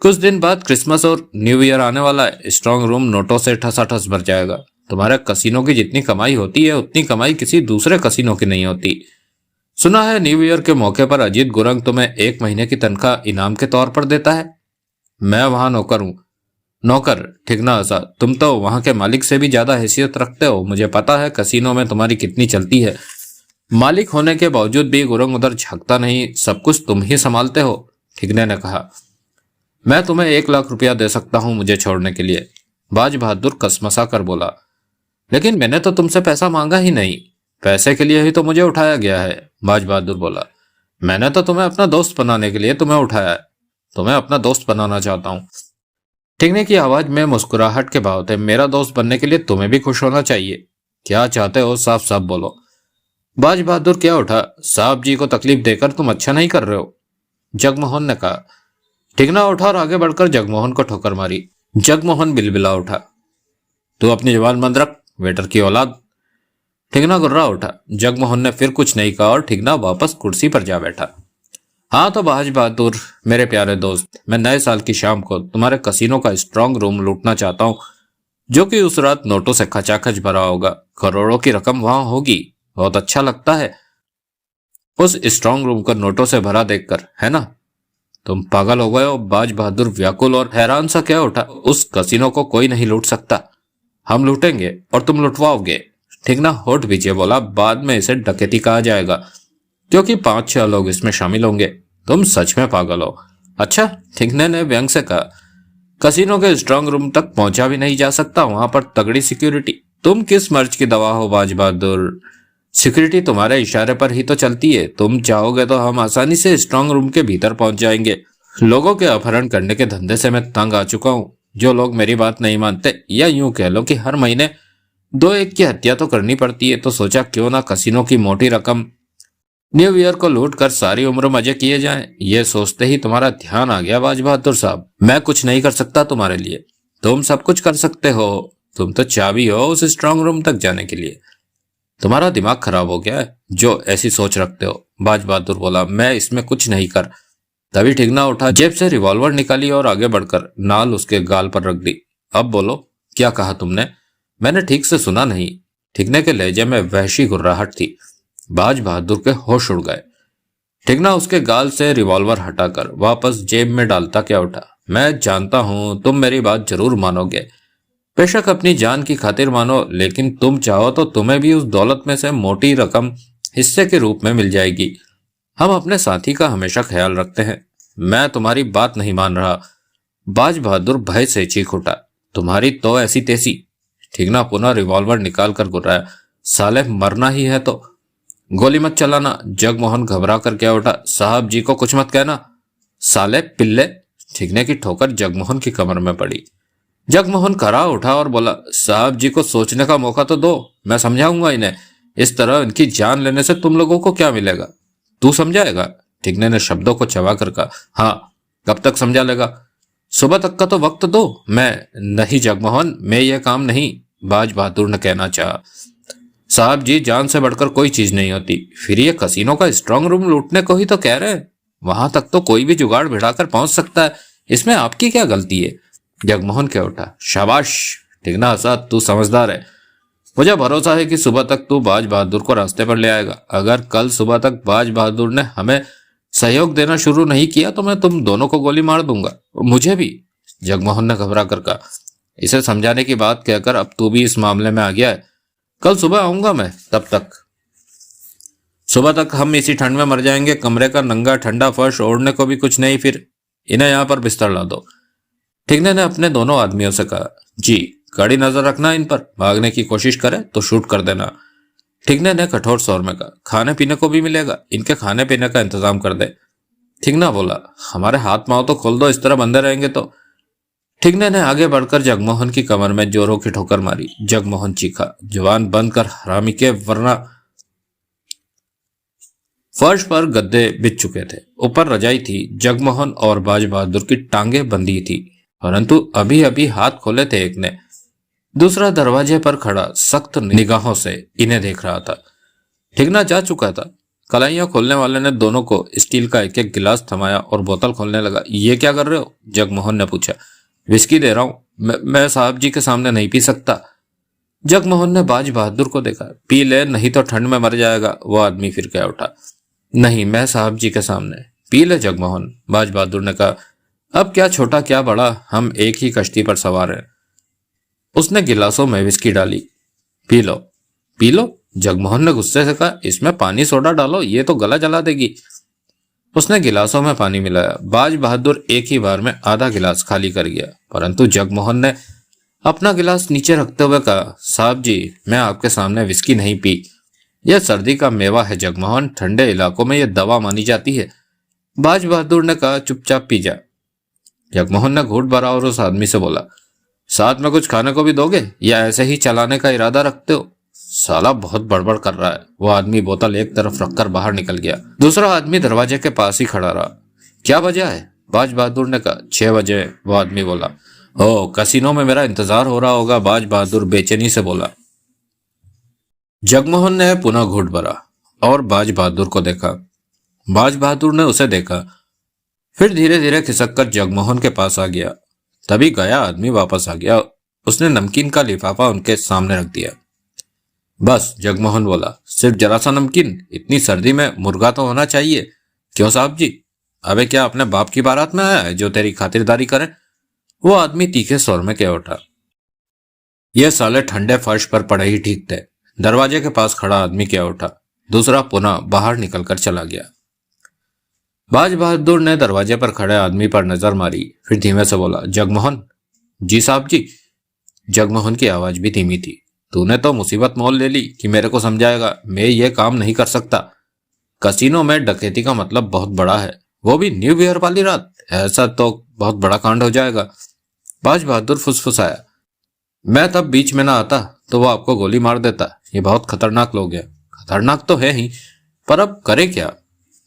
कुछ दिन बाद क्रिसमस और न्यू ईयर आने वाला है, स्ट्रांग रूम नोटों से ठसाठस भर जाएगा। तुम्हारे कसिनो की जितनी कमाई होती है उतनी कमाई किसी दूसरे कसिनो की नहीं होती। सुना है न्यू ईयर के मौके पर अजीत गुरंग तुम्हें 1 महीने की तनख्वाह इनाम के तौर पर देता है। मैं वहां नौकर हूं, नौकर ठिकना हंसा। तुम तो वहां के मालिक से भी ज्यादा हैसियत रखते हो। मुझे पता है कसीनो में तुम्हारी कितनी चलती है। मालिक होने के बावजूद भी गुरंग उधर झांकता नहीं, सब कुछ तुम ही संभालते हो। ठिकने ने कहा। मैं तुम्हें 1 लाख रुपया दे सकता हूं मुझे छोड़ने के लिए। बाज बहादुर कसमसा कर बोला। लेकिन मैंने तो तुमसे पैसा मांगा ही नहीं। पैसे के लिए ही तो मुझे उठाया गया है। बाज बहादुर बोला। मैंने तो तुम्हें अपना दोस्त बनाने के लिए तुम्हें उठाया है। तुम्हें अपना दोस्त बनाना चाहता हूँ। ठिकने की आवाज में मुस्कुराहट के भाव थे। मेरा दोस्त बनने के लिए तुम्हें भी खुश होना चाहिए। क्या चाहते हो साफ साफ बोलो। बाज बहादुर क्या उठा। साहब जी को तकलीफ देकर तुम अच्छा नहीं कर रहे हो। जगमोहन ने कहा। ठिकना उठा और आगे बढ़कर जगमोहन को ठोकर मारी। जगमोहन बिलबिला उठा। तू अपनी जुबान बंद रख, वेटर की औलाद। ठिकना गुर्रा उठा। जगमोहन ने फिर कुछ नहीं कहा और ठिकना वापस कुर्सी पर जा बैठा। हाँ तो बाज बहादुर मेरे प्यारे दोस्त, मैं नए साल की शाम को तुम्हारे कसीनो का स्ट्रांग रूम लूटना चाहता हूँ, जो कि उस रात नोटों से खचाखच भरा होगा। करोड़ों की रकम वहां होगी। बहुत अच्छा लगता है उस स्ट्रांग रूम को नोटों से भरा देखकर, है ना? तुम पागल हो गए हो। बाज बहादुर व्याकुल और हैरान सा क्या उठा। उस कसीनो को कोई नहीं लूट सकता। हम लूटेंगे और तुम लुटवाओगे। ठिकना होठ पीछे बोला। बाद में इसे डकैती कहा जाएगा, क्योंकि 5-6 लोग इसमें शामिल होंगे। तुम सच में पागल हो। अच्छा, ठिकने ने व्यंग से कहा। कसीनो के स्ट्रांग रूम तक पहुंचा भी नहीं जा सकता, वहां पर तगड़ी सिक्योरिटी। तुम किस मर्ज की दवा हो बाज बहादुर? सिक्योरिटी तुम्हारे इशारे पर ही तो चलती है। तुम चाहोगे तो हम आसानी से स्ट्रांग रूम के भीतर पहुंच जाएंगे। लोगों के अपहरण करने के धंधे से मैं तंग आ चुका हूं। जो लोग मेरी बात नहीं मानते, या यूं कह लो कि हर महीने 2-1 की हत्या तो करनी पड़ती है, तो सोचा क्यों ना कसीनो की मोटी रकम न्यू ईयर को लूट कर सारी उम्र मजे किए जाएं। ये सोचते ही तुम्हारा ध्यान आ गया बाज बहादुर साहब। मैं कुछ नहीं कर सकता तुम्हारे लिए। तुम सब कुछ कर सकते हो। तुम तो चाबी हो उस स्ट्रांग रूम तक जाने के लिए। तुम्हारा दिमाग खराब हो गया है जो ऐसी सोच रखते हो। बाज बहादुर बोला। मैं इसमें कुछ नहीं कर। तभी ठिकना उठा, जेब से रिवॉल्वर निकाली और आगे बढ़कर नाल उसके गाल पर रख दी। अब बोलो, क्या कहा तुमने? मैंने ठीक से सुना नहीं। ठिकने के लहजे में वहशी गुर्राहट थी। बाज बहादुर के होश उड़ गए। ठिकना उसके गाल से रिवॉल्वर हटाकर वापस जेब में डालता क्या उठा। मैं जानता हूं तुम मेरी बात जरूर मानोगे। बेशक अपनी जान की खातिर मानो, लेकिन तुम चाहो तो तुम्हें भी उस दौलत में से मोटी रकम हिस्से के रूप में मिल जाएगी। हम अपने साथी का हमेशा ख्याल रखते हैं। मैं तुम्हारी बात नहीं मान रहा। बाज बहादुर भय से चीख उठा। तुम्हारी तो ऐसी तैसी। ठिकना पुनः रिवॉल्वर निकाल कर गुर्राया। साले मरना ही है तो गोली मत चलाना। जगमोहन घबरा कर क्या उठा। साहब जी को कुछ मत कहना। साले पिल्ले। ठिकने की ठोकर जगमोहन की कमर में पड़ी। जगमोहन खड़ा उठा और बोला। साहब जी को सोचने का मौका तो दो, मैं समझाऊंगा इन्हें। इस तरह इनकी जान लेने से तुम लोगों को क्या मिलेगा? तू समझाएगा? ठिकने ने शब्दों को चबा कर कहा। हाँ, कब तक समझा लेगा? सुबह तक का तो वक्त दो। मैं नहीं जगमोहन, मैं यह काम नहीं। बाज बहादुर ने कहना चाहा। साहब जी, जान से बढ़कर कोई चीज नहीं होती। फिर ये कसीनो का स्ट्रांग रूम लूटने को ही तो कह रहे हैं। वहां तक तो कोई भी जुगाड़ भिड़ाकर पहुंच सकता है। इसमें आपकी क्या गलती है? जगमोहन क्या उठा। शाबाश। ठिकना हंसा। तू समझदार है। मुझे भरोसा है कि सुबह तक तू बाज बहादुर को रास्ते पर ले आएगा। अगर कल सुबह तक बाज बहादुर ने हमें सहयोग देना शुरू नहीं किया तो मैं तुम दोनों को गोली मार दूंगा। मुझे भी। जगमोहन ने घबरा कर कहा। इसे समझाने की बात कहकर अब तू भी इस मामले में आ गया है। कल सुबह आऊंगा मैं। तब तक सुबह तक हम इसी ठंड में मर जाएंगे। कमरे का नंगा ठंडा फर्श ओढ़ने को भी कुछ नहीं। फिर इन्हें यहाँ पर बिस्तर ला दो। ठिकने ने अपने दोनों आदमियों से कहा। जी, कड़ी नजर रखना इन पर। भागने की कोशिश करे तो शूट कर देना। ठिकने ने कठोर स्वर में कहा। खाने पीने को भी मिलेगा। इनके खाने पीने का इंतजाम कर दे। ठिकना बोला। हमारे हाथ पांव तो खोल दो, इस तरह बंधे रहेंगे तो। ठिकने ने आगे बढ़कर जगमोहन की कमर में जोरों की ठोकर मारी। जगमोहन चीखा। जुबान बंद कर हरामी के, वरना। फर्श पर गद्दे बिछ चुके थे। ऊपर रजाई थी। जगमोहन और बाज बहादुर की टांगे बंधी थी, परंतु अभी अभी हाथ खोले थे एक ने। दूसरा दरवाजे पर खड़ा सख्त निगाहों से इन्हें देख रहा था। ठिकना जा चुका था। कलाइयां खोलने वाले ने दोनों को स्टील का एक एक गिलास थमाया और बोतल खोलने लगा। ये क्या कर रहे हो? जगमोहन ने पूछा। विस्की दे रहा हूं। मैं साहब जी के सामने नहीं पी सकता। जगमोहन ने बाज बहादुर को देखा। पी ले, नहीं तो ठंड में मर जाएगा। वो आदमी फिर क्या उठा। नहीं, मैं साहब जी के सामने। पी ले जगमोहन। बाज बहादुर ने कहा। अब क्या छोटा क्या बड़ा, हम एक ही कश्ती पर सवार हैं। उसने गिलासों में विस्की डाली। P low P low, Jagmohan ने गुस्से से कहा। इसमें पानी सोडा डालो, ये तो गला जला देगी। उसने गिलासों में पानी मिलाया। बाज बहादुर एक ही बार में आधा गिलास खाली कर गया, परंतु जगमोहन ने अपना गिलास नीचे रखते हुए कहा, साहब जी, मैं आपके सामने विस्की नहीं पी। यह सर्दी का मेवा है जगमोहन, ठंडे इलाकों में यह दवा मानी जाती है। बाज बहादुर ने कहा, चुपचाप पी जा। जगमोहन ने घूंट भरा और उस आदमी से बोला, साथ में कुछ खाने को भी दोगे या ऐसे ही चलाने का इरादा रखते हो? साला बहुत बड़बड़ कर रहा है। वो आदमी बोतल एक तरफ रखकर बाहर निकल गया। दूसरा आदमी दरवाजे के पास ही खड़ा रहा। क्या वजह है? बाज बहादुर ने कहा। 6 बजे, वो आदमी बोला। ओ, कसिनो में मेरा इंतजार हो रहा होगा, बाज बहादुर बेचैनी से बोला। जगमोहन ने पुनः घूंट भरा और बाज बहादुर को देखा। बाज बहादुर ने उसे देखा, फिर धीरे धीरे खिसक कर जगमोहन के पास आ गया। तभी गया आदमी वापस आ गया। उसने नमकीन का लिफाफा उनके सामने रख दिया। बस, जगमोहन बोला, सिर्फ जरा सा नमकीन? इतनी सर्दी में मुर्गा तो होना चाहिए। क्यों साहब जी? अबे क्या अपने बाप की बारात में आया है जो तेरी खातिरदारी करे? वो आदमी तीखे स्वर में कह उठा। ये साले ठंडे फर्श पर पड़े ही ठीक थे। दरवाजे के पास खड़ा आदमी कह उठा। दूसरा पुनः बाहर निकलकर चला गया। बाज बहादुर ने दरवाजे पर खड़े आदमी पर नजर मारी, फिर धीमे से बोला, जगमोहन। जी साहब जी। जगमोहन की आवाज भी धीमी थी। तूने तो मुसीबत मोल ले ली कि मेरे को समझाएगा। मैं ये काम नहीं कर सकता। कसिनो में डकैती का मतलब बहुत बड़ा है, वो भी न्यू ईयर वाली रात। ऐसा तो बहुत बड़ा कांड हो जाएगा। बाज बहादुर फुसफुसाया। मैं तब बीच में ना आता तो वो आपको गोली मार देता। ये बहुत खतरनाक लोग हैं। खतरनाक तो है ही, पर अब करे क्या?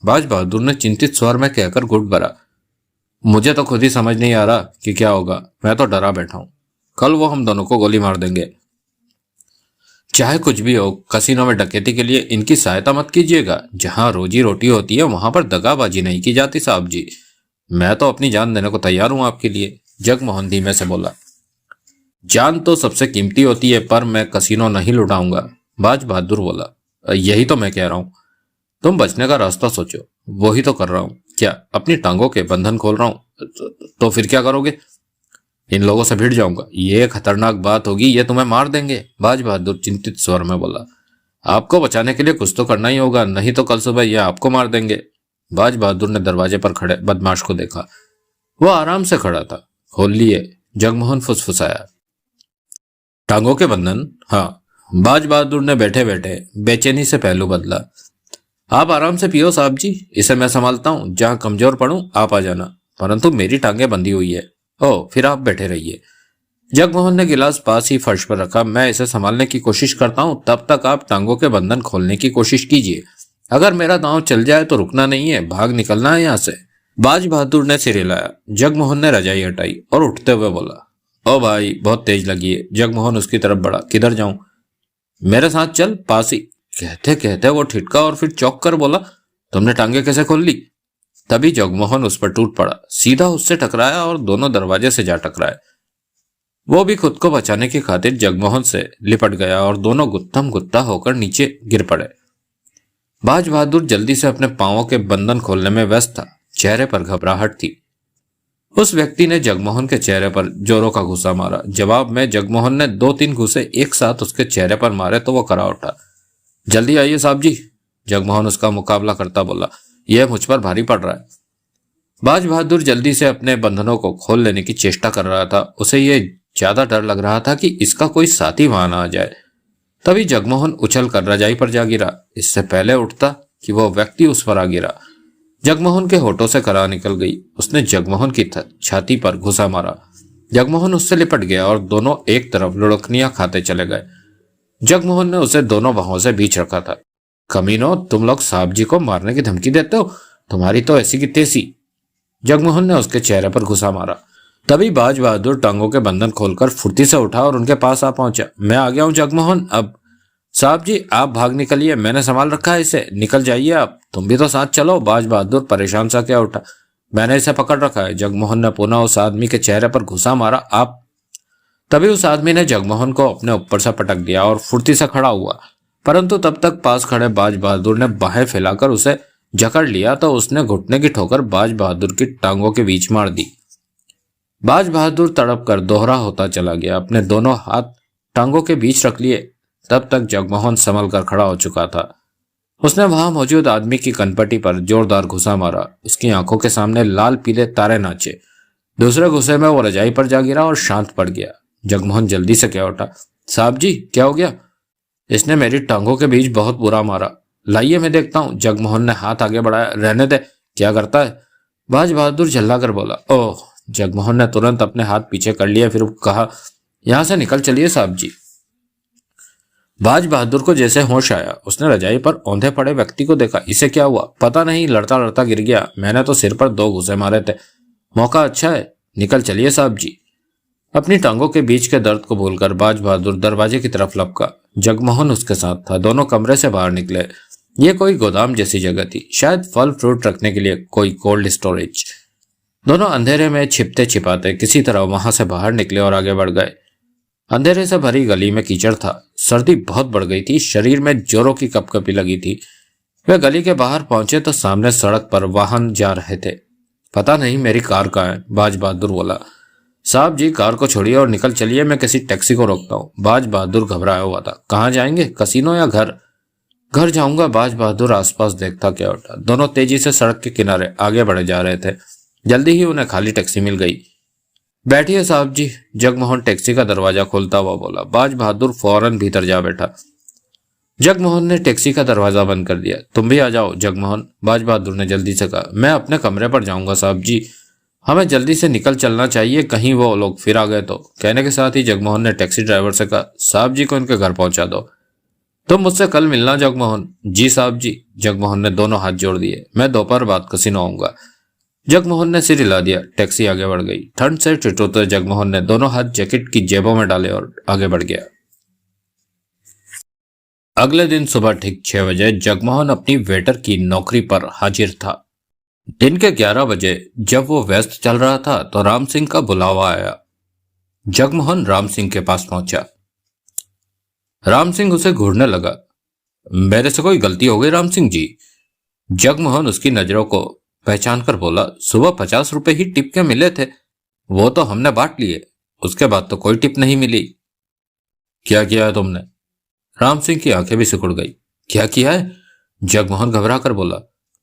बाज बहादुर ने चिंतित स्वर में कहकर घुट भरा। मुझे तो खुद ही समझ नहीं आ रहा कि क्या होगा। मैं तो डरा बैठा हूं। कल वो हम दोनों को गोली मार देंगे। चाहे कुछ भी हो, कसिनो में डकैती के लिए इनकी सहायता मत कीजिएगा। जहां रोजी रोटी होती है वहां पर दगाबाजी नहीं की जाती साहब जी। मैं तो अपनी जान देने को तैयार हूं आपके लिए, जगमोहन धीमे से बोला। जान तो सबसे कीमती होती है, पर मैं कसिनो नहीं लुटाऊंगा, बाज बहादुर बोला। यही तो मैं कह रहा हूं, तुम बचने का रास्ता सोचो। वही तो कर रहा हूं। क्या अपनी टांगों के बंधन खोल रहा हूं? तो फिर क्या करोगे? इन लोगों से भिड़ जाऊंगा। ये खतरनाक बात होगी, ये तुम्हें मार देंगे, बाज बहादुर चिंतित स्वर में बोला। आपको बचाने के लिए कुछ तो करना ही होगा, नहीं तो कल सुबह ये आपको मार देंगे। बाज बहादुर ने दरवाजे पर खड़े बदमाश को देखा। वो आराम से खड़ा था। खोल लिए, जगमोहन फुसफुसाया। टांगों के बंधन? हाँ। बाज बहादुर ने बैठे बैठे बेचैनी से पहलू बदला। आप आराम से पियो साहब जी, इसे मैं संभालता हूं। जहां कमजोर पड़ूं आप आ जाना, परंतु मेरी टांगे बंधी हुई है। ओ, फिर आप बैठे रहिए। जगमोहन ने गिलास पास ही फर्श पर रखा। मैं इसे संभालने की कोशिश करता हूं, तब तक आप टांगों के बंधन खोलने की कोशिश कीजिए। अगर मेरा दांव चल जाए तो रुकना नहीं है, भाग निकलना है यहां से। बाज बहादुर ने सिर हिलाया। जगमोहन ने रजाई हटाई और उठते हुए बोला, ओ भाई, बहुत तेज लगी है। जगमोहन उसकी तरफ बढ़ा। किधर जाऊं? मेरे साथ चल, पास ही। कहते कहते वो ठिठका और फिर चौंक कर बोला, तुमने टांगे कैसे खोल ली? तभी जगमोहन उस पर टूट पड़ा, सीधा उससे टकराया और दोनों दरवाजे से जा टकराए। वो भी खुद को बचाने की खातिर जगमोहन से लिपट गया और दोनों गुत्थम गुत्ता होकर नीचे गिर पड़े। बाज बहादुर जल्दी से अपने पांवों के बंधन खोलने में व्यस्त था। चेहरे पर घबराहट थी। उस व्यक्ति ने जगमोहन के चेहरे पर जोरों का घूसा मारा। जवाब में जगमोहन ने 2-3 घूसे एक साथ उसके चेहरे पर मारे तो वो करा उठा। जल्दी आइए साहब जी, जगमोहन उसका मुकाबला करता बोला। यह मुझ पर भारी पड़ रहा है। बाज बहादुर जल्दी से अपने बंधनों को खोल लेने की चेष्टा कर रहा था। उसे यह ज्यादा डर लग रहा था कि इसका कोई साथी वहां ना आ जाए। तभी जगमोहन उछल कर रजाई पर जा गिरा। इससे पहले उठता कि वो व्यक्ति उस पर आ गिरा, जगमोहन के होठों से करा निकल गई। उसने जगमोहन की छाती पर घुसा मारा। जगमोहन उससे लिपट गया और दोनों एक तरफ लुढ़कनियां खाते चले गए। जगमोहन ने उसे दोनों बाहों से बीच रखा था। कमीनो, तुम लोग साहब जी को मारने की धमकी देते हो? तुम्हारी तो ऐसी की तैसी। जगमोहन ने उसके चेहरे पर घुसा मारा। तभी बाज बहादुर टांगों के बंधन खोलकर फुर्ती से उठा और उनके पास आ पहुंचा। मैं आ गया हूं जगमोहन। अब साहब जी आप भाग निकलिए, मैंने संभाल रखा है इसे। निकल जाइए आप, तुम भी तो साथ चलो। बाज बहादुर परेशान सा क्या उठा। मैंने इसे पकड़ रखा है। जगमोहन ने पुनः उस आदमी के चेहरे पर घुसा मारा। आप तभी उस आदमी ने जगमोहन को अपने ऊपर से पटक दिया और फुर्ती से खड़ा हुआ, परंतु तब तक पास खड़े बाज बहादुर ने बाहें फैलाकर उसे जकड़ लिया तो उसने घुटने की ठोकर बाज बहादुर की टांगों के बीच मार दी। बाज बहादुर तड़प कर दोहरा होता चला गया। अपने दोनों हाथ टांगों के बीच रख लिए। तब तक जगमोहन संभल कर खड़ा हो चुका था। उसने वहां मौजूद आदमी की कनपटी पर जोरदार घुसा मारा। उसकी आंखों के सामने लाल पीले तारे नाचे। दूसरे गुस्से में वो रजाई पर जा गिरा और शांत पड़ गया। जगमोहन जल्दी से क्या उठा। साहब जी, क्या हो गया? इसने मेरी टांगों के बीच बहुत बुरा मारा। लाइए मैं देखता हूं। जगमोहन ने हाथ आगे बढ़ाया। रहने दे, क्या करता है? बाज बहादुर झल्ला कर बोला। ओह! जगमोहन ने तुरंत अपने हाथ पीछे कर लिए, फिर कहा, यहां से निकल चलिए साहब जी। बाज बहादुर को जैसे होश आया। उसने रजाई पर औंधे पड़े व्यक्ति को देखा। इसे क्या हुआ? पता नहीं, लड़ता लड़ता गिर गया। मैंने तो सिर पर 2 घुसे मारे थे। मौका अच्छा है, निकल चलिए साहब जी। अपनी टांगों के बीच के दर्द को भूलकर बाज बहादुर दरवाजे की तरफ लपका। जगमोहन उसके साथ था। दोनों कमरे से बाहर निकले। ये कोई गोदाम जैसी जगह थी, शायद फल फ्रूट रखने के लिए कोई कोल्ड स्टोरेज। दोनों अंधेरे में छिपते छिपाते किसी तरह वहां से बाहर निकले और आगे बढ़ गए। अंधेरे से भरी गली में कीचड़ था। सर्दी बहुत बढ़ गई थी। शरीर में जोरों की कपकपी लगी थी। वे गली के बाहर पहुंचे तो सामने सड़क पर वाहन जा रहे थे। पता नहीं मेरी कार कहाँ है, बाज बहादुर बोला। साहब जी, कार को छोड़िए और निकल चलिए, मैं किसी टैक्सी को रोकता हूँ। बाज बहादुर घबराया हुआ था। कहाँ जाएंगे? कसीनो या घर? घर जाऊंगा। बाज बहादुर आसपास देखता क्या उठा। दोनों तेजी से सड़क के किनारे आगे बढ़े जा रहे थे। जल्दी ही उन्हें खाली टैक्सी मिल गई। बैठिए साहब जी, जगमोहन टैक्सी का दरवाजा खोलता हुआ बोला। बाज बहादुर फौरन भीतर जा बैठा। जगमोहन ने टैक्सी का दरवाजा बंद कर दिया। तुम भी आ जाओ जगमोहन, बाज बहादुर ने जल्दी से कहा। मैं अपने कमरे पर जाऊंगा साहब जी, हमें जल्दी से निकल चलना चाहिए, कहीं वो लोग फिर आ गए तो। कहने के साथ ही जगमोहन ने टैक्सी ड्राइवर से कहा, साहब जी को इनके घर पहुंचा दो। तुम मुझसे कल मिलना जगमोहन। जी साहब जी। जगमोहन ने दोनों हाथ जोड़ दिए। मैं दोपहर बाद कसीनो आऊंगा। जगमोहन ने सिर हिला दिया। टैक्सी आगे बढ़ गई। ठंड से ठिठुरते जगमोहन ने दोनों हाथ जैकेट की जेबों में डाले और आगे बढ़ गया। अगले दिन सुबह ठीक 6 बजे जगमोहन अपनी वेटर की नौकरी पर हाजिर था। दिन के 11 बजे जब वो व्यस्त चल रहा था तो राम सिंह का बुलावा आया। जगमोहन राम सिंह के पास पहुंचा। राम सिंह उसे घूरने लगा। मेरे से कोई गलती हो गई राम सिंह जी? जगमोहन उसकी नजरों को पहचान कर बोला। सुबह 50 रुपए ही टिप के मिले थे, वो तो हमने बांट लिए। उसके बाद तो कोई टिप नहीं मिली। क्या किया है तुमने? राम सिंह की आंखें भी सिकुड़ गई। क्या किया है? जगमोहन घबरा कर बोला।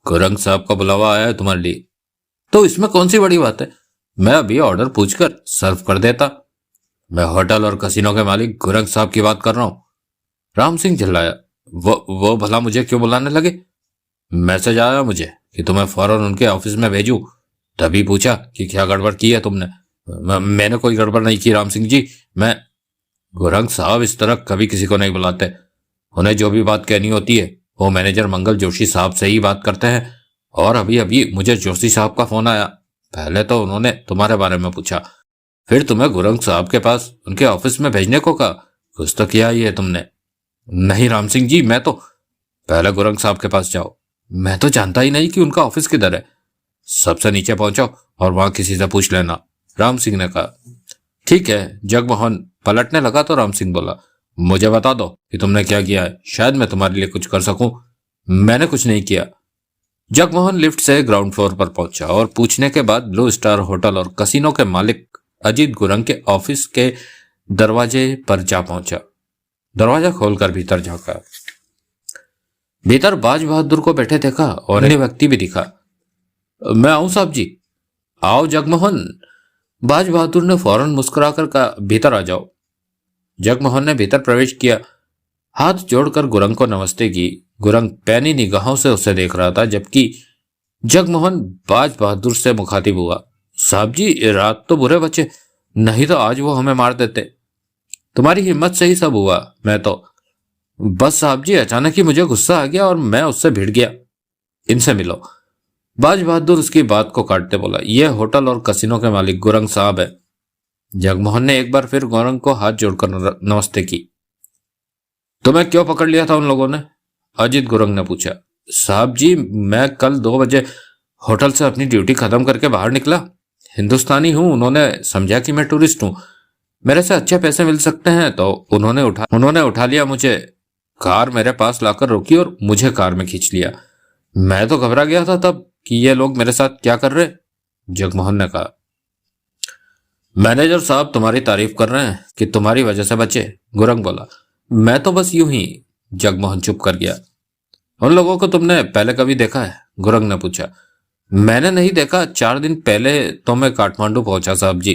गुरंग साहब का बुलावा आया है तुम्हारे लिए। तो इसमें कौन सी बड़ी बात है? मैं अभी ऑर्डर पूछकर सर्व कर देता। मैं होटल और कसिनो के मालिक गुरंग साहब की बात कर रहा हूं। राम सिंह चिल्लाया। वो भला मुझे क्यों बुलाने लगे? मैसेज आया मुझे कि तुम्हें फौरन उनके ऑफिस में भेजूं, तभी पूछा कि क्या गड़बड़ की है तुमने। मैंने कोई गड़बड़ नहीं की राम सिंह जी। मैं गुरंग साहब इस तरह कभी किसी को नहीं बुलाते। उन्हें जो भी बात कहनी होती है वो मैनेजर मंगल जोशी साहब से ही बात करते हैं। और अभी अभी मुझे जोशी साहब का फोन आया। पहले तो उन्होंने तुम्हारे बारे में पूछा, फिर तुम्हें गुरंग साहब के पास उनके ऑफिस में भेजने को कहा। कुछ तो किया ही है तुमने। नहीं राम सिंह जी, मैं तो। पहले गुरंग साहब के पास जाओ। मैं तो जानता ही नहीं कि उनका ऑफिस किधर है। सबसे नीचे पहुंचो और वहां किसी से पूछ लेना, राम सिंह ने कहा। ठीक है। जगमोहन पलटने लगा तो राम सिंह बोला, मुझे बता दो कि तुमने क्या किया है, शायद मैं तुम्हारे लिए कुछ कर सकूं। मैंने कुछ नहीं किया। जगमोहन लिफ्ट से ग्राउंड फ्लोर पर पहुंचा और पूछने के बाद ब्लू स्टार होटल और कसिनो के मालिक अजीत गुरंग के ऑफिस के दरवाजे पर जा पहुंचा। दरवाजा खोलकर भीतर झांका। भीतर बाज बहादुर को बैठे देखा और अन्य व्यक्ति भी दिखा। मैं आऊं साहब जी? आओ जगमोहन। बाज बहादुर ने फौरन मुस्कुराकर कहा, भीतर आ जाओ। जगमोहन ने भीतर प्रवेश किया। हाथ जोड़कर गुरंग को नमस्ते की। गुरंग पैनी निगाहों से उसे देख रहा था, जबकि जगमोहन बाज बहादुर से मुखातिब हुआ। साहब जी, रात तो बुरे बचे, नहीं तो आज वो हमें मार देते। तुम्हारी हिम्मत से ही सब हुआ। मैं तो बस साहब जी, अचानक ही मुझे गुस्सा आ गया और मैं उससे भिड़ गया। इनसे मिलो। बाज बहादुर उसकी बात को काटते बोला, यह होटल और कसिनो के मालिक गुरंग साहब है। जगमोहन ने एक बार फिर गुरंग को हाथ जोड़कर नमस्ते की। तुम्हें क्यों पकड़ लिया था उन लोगों ने? अजीत गुरंग ने पूछा। साहब जी, मैं कल 2 बजे होटल से अपनी ड्यूटी खत्म करके बाहर निकला। हिंदुस्तानी हूं, उन्होंने समझा कि मैं टूरिस्ट हूं, मेरे से अच्छे पैसे मिल सकते हैं, तो उन्होंने उठा लिया मुझे। कार मेरे पास लाकर रोकी और मुझे कार में खींच लिया। मैं तो घबरा गया था तब कि ये लोग मेरे साथ क्या कर रहे। जगमोहन ने कहा। मैनेजर साहब तुम्हारी तारीफ कर रहे हैं कि तुम्हारी वजह से बचे, गुरंग बोला। मैं तो बस यूं ही। जगमोहन चुप कर गया। उन लोगों को तुमने पहले कभी देखा है? गुरंग ने पूछा। मैंने नहीं देखा, 4 दिन पहले तो मैं काठमांडू पहुंचा साहब जी।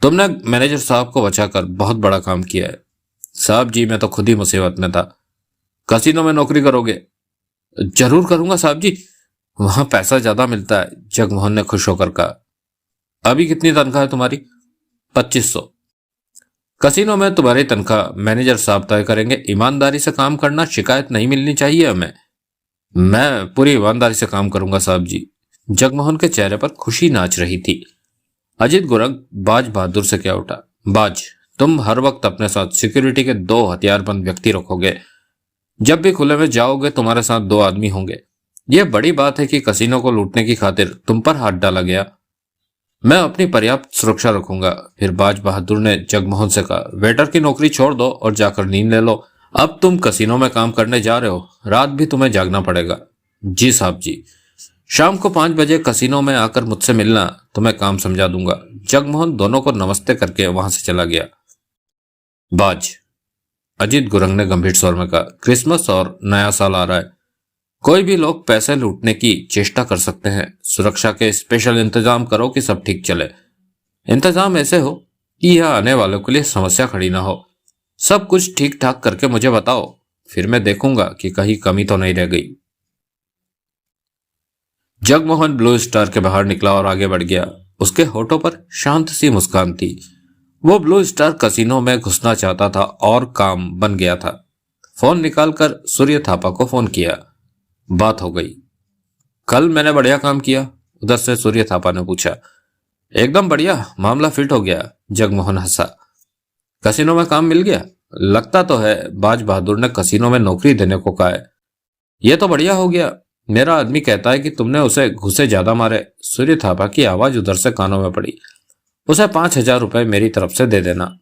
तुमने मैनेजर साहब को बचाकर बहुत बड़ा काम किया है। साहब जी, मैं तो खुद ही मुसीबत में था। कसिनो में नौकरी करोगे? जरूर करूंगा साहब जी, वहां पैसा ज्यादा मिलता है, जगमोहन ने खुश होकर कहा। अभी कितनी तनख्वाह है तुम्हारी? 2500। कसिनो में तुम्हारी तनख्वाह मैनेजर साहब तय करेंगे। ईमानदारी से काम करना, शिकायत नहीं मिलनी चाहिए हमें। मैं पूरी ईमानदारी से काम करूंगा साहब जी। जगमोहन के चेहरे पर खुशी नाच रही थी। अजीत गुरंग बाज बहादुर से क्या उठा। बाज, तुम हर वक्त अपने साथ सिक्योरिटी के 2 हथियारबंद व्यक्ति रखोगे। जब भी खुले में जाओगे तुम्हारे साथ 2 आदमी होंगे। यह बड़ी बात है कि कसिनो को लूटने की खातिर तुम पर हाथ डाला गया। मैं अपनी पर्याप्त सुरक्षा रखूंगा। फिर बाज बहादुर ने जगमोहन से कहा, वेटर की नौकरी छोड़ दो और जाकर नींद ले लो। अब तुम कसिनो में काम करने जा रहे हो, रात भी तुम्हें जागना पड़ेगा। जी साहब जी। शाम को 5 बजे कसिनो में आकर मुझसे मिलना, तो मैं काम समझा दूंगा। जगमोहन दोनों को नमस्ते करके वहां से चला गया। बाज, अजीत गुरंग ने गंभीर स्वर में कहा, क्रिसमस और नया साल आ रहा है। कोई भी लोग पैसे लूटने की चेष्टा कर सकते हैं। सुरक्षा के स्पेशल इंतजाम करो कि सब ठीक चले। इंतजाम ऐसे हो कि यह आने वालों के लिए समस्या खड़ी ना हो। सब कुछ ठीक ठाक करके मुझे बताओ, फिर मैं देखूंगा कि कहीं कमी तो नहीं रह गई। जगमोहन ब्लू स्टार के बाहर निकला और आगे बढ़ गया। उसके होठों पर शांत सी मुस्कान थी। वो ब्लू स्टार कसिनो में घुसना चाहता था और काम बन गया था। फोन निकालकर सूर्य थापा को फोन किया। बात हो गई। कल मैंने बढ़िया काम किया, उधर से सूर्य थापा ने पूछा। एकदम बढ़िया, मामला फिट हो गया। जगमोहन हंसा। कसिनो में काम मिल गया? लगता तो है, बाज बहादुर ने कसिनो में नौकरी देने को कहा है। यह तो बढ़िया हो गया। मेरा आदमी कहता है कि तुमने उसे घुसे ज्यादा मारे। सूर्य थापा की आवाज उधर से कानों में पड़ी। उसे 5000 रुपए मेरी तरफ से दे देना।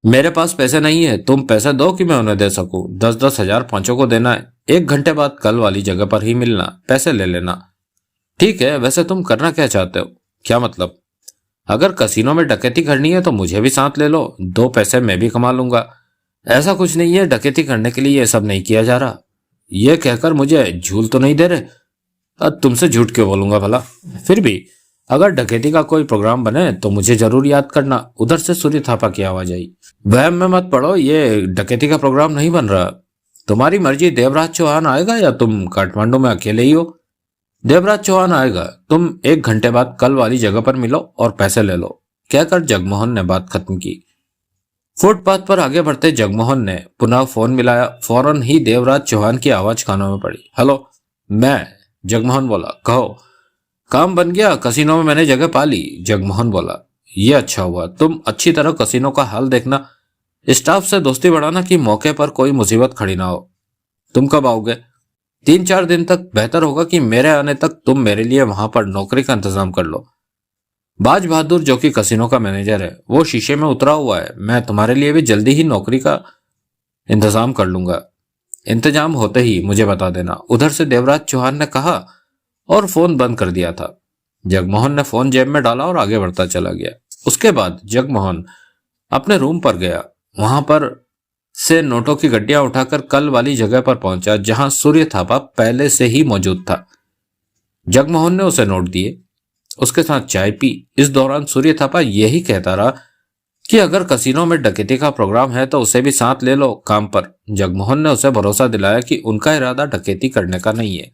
मेरे पास पैसे नहीं है, तुम पैसे दो कि मैं उन्हें दे सकूं। 10-10 हजार पांचों को देना है। 1 घंटे बाद कल वाली जगह पर ही मिलना, पैसे ले लेना। ठीक है, वैसे तुम करना क्या चाहते हो? क्या मतलब? अगर कसिनो में डकैती करनी है तो मुझे भी साथ ले लो, 2 पैसे मैं भी कमा लूंगा। ऐसा कुछ नहीं है, डकैती करने के लिए यह सब नहीं किया जा रहा। यह कहकर मुझे झूल तो नहीं दे रहे? तुमसे झूठ क्यों बोलूंगा भला? फिर भी अगर डकैती का कोई प्रोग्राम बने तो मुझे जरूर याद करना। उधर से सूर्य थापा की आवाज आई। वहम में मत पड़ो, ये डकैती का प्रोग्राम नहीं बन रहा। तुम्हारी मर्जी, देवराज चौहान आएगा या तुम काठमांडू में अकेले ही हो? देवराज चौहान आएगा। तुम 1 घंटे बाद कल वाली जगह पर मिलो और पैसे ले लो, कहकर जगमोहन ने बात खत्म की। फुटपाथ पर आगे बढ़ते जगमोहन ने पुनः फोन मिलाया। फौरन ही देवराज चौहान की आवाज कानों में पड़ी। हेलो, मैं। जगमोहन बोला, कहो। काम बन गया, कसिनो में मैंने जगह पा ली। जगमोहन बोला, ये अच्छा हुआ। तुम अच्छी तरह कसिनो का हाल देखना, स्टाफ से दोस्ती बढ़ाना कि मौके पर कोई मुसीबत खड़ी ना हो। तुम कब आओगे? 3-4 दिन तक। बेहतर होगा कि मेरे आने तक तुम मेरे लिए वहां पर नौकरी का इंतजाम कर लो। बाज बहादुर, जो कि कसिनो का मैनेजर है, वो शीशे में उतरा हुआ है। मैं तुम्हारे लिए भी जल्दी ही नौकरी का इंतजाम कर लूंगा। इंतजाम होते ही मुझे बता देना, उधर से देवराज चौहान ने कहा और फोन बंद कर दिया था। जगमोहन ने फोन जेब में डाला और आगे बढ़ता चला गया। उसके बाद जगमोहन अपने रूम पर गया। वहां पर से नोटों की गड्डियां उठाकर कल वाली जगह पर पहुंचा जहां सूर्य थापा पहले से ही मौजूद था। जगमोहन ने उसे नोट दिए, उसके साथ चाय पी। इस दौरान सूर्य थापा यही कहता रहा कि अगर कसिनो में डकैती का प्रोग्राम है तो उसे भी साथ ले लो काम पर। जगमोहन ने उसे भरोसा दिलाया कि उनका इरादा डकैती करने का नहीं है।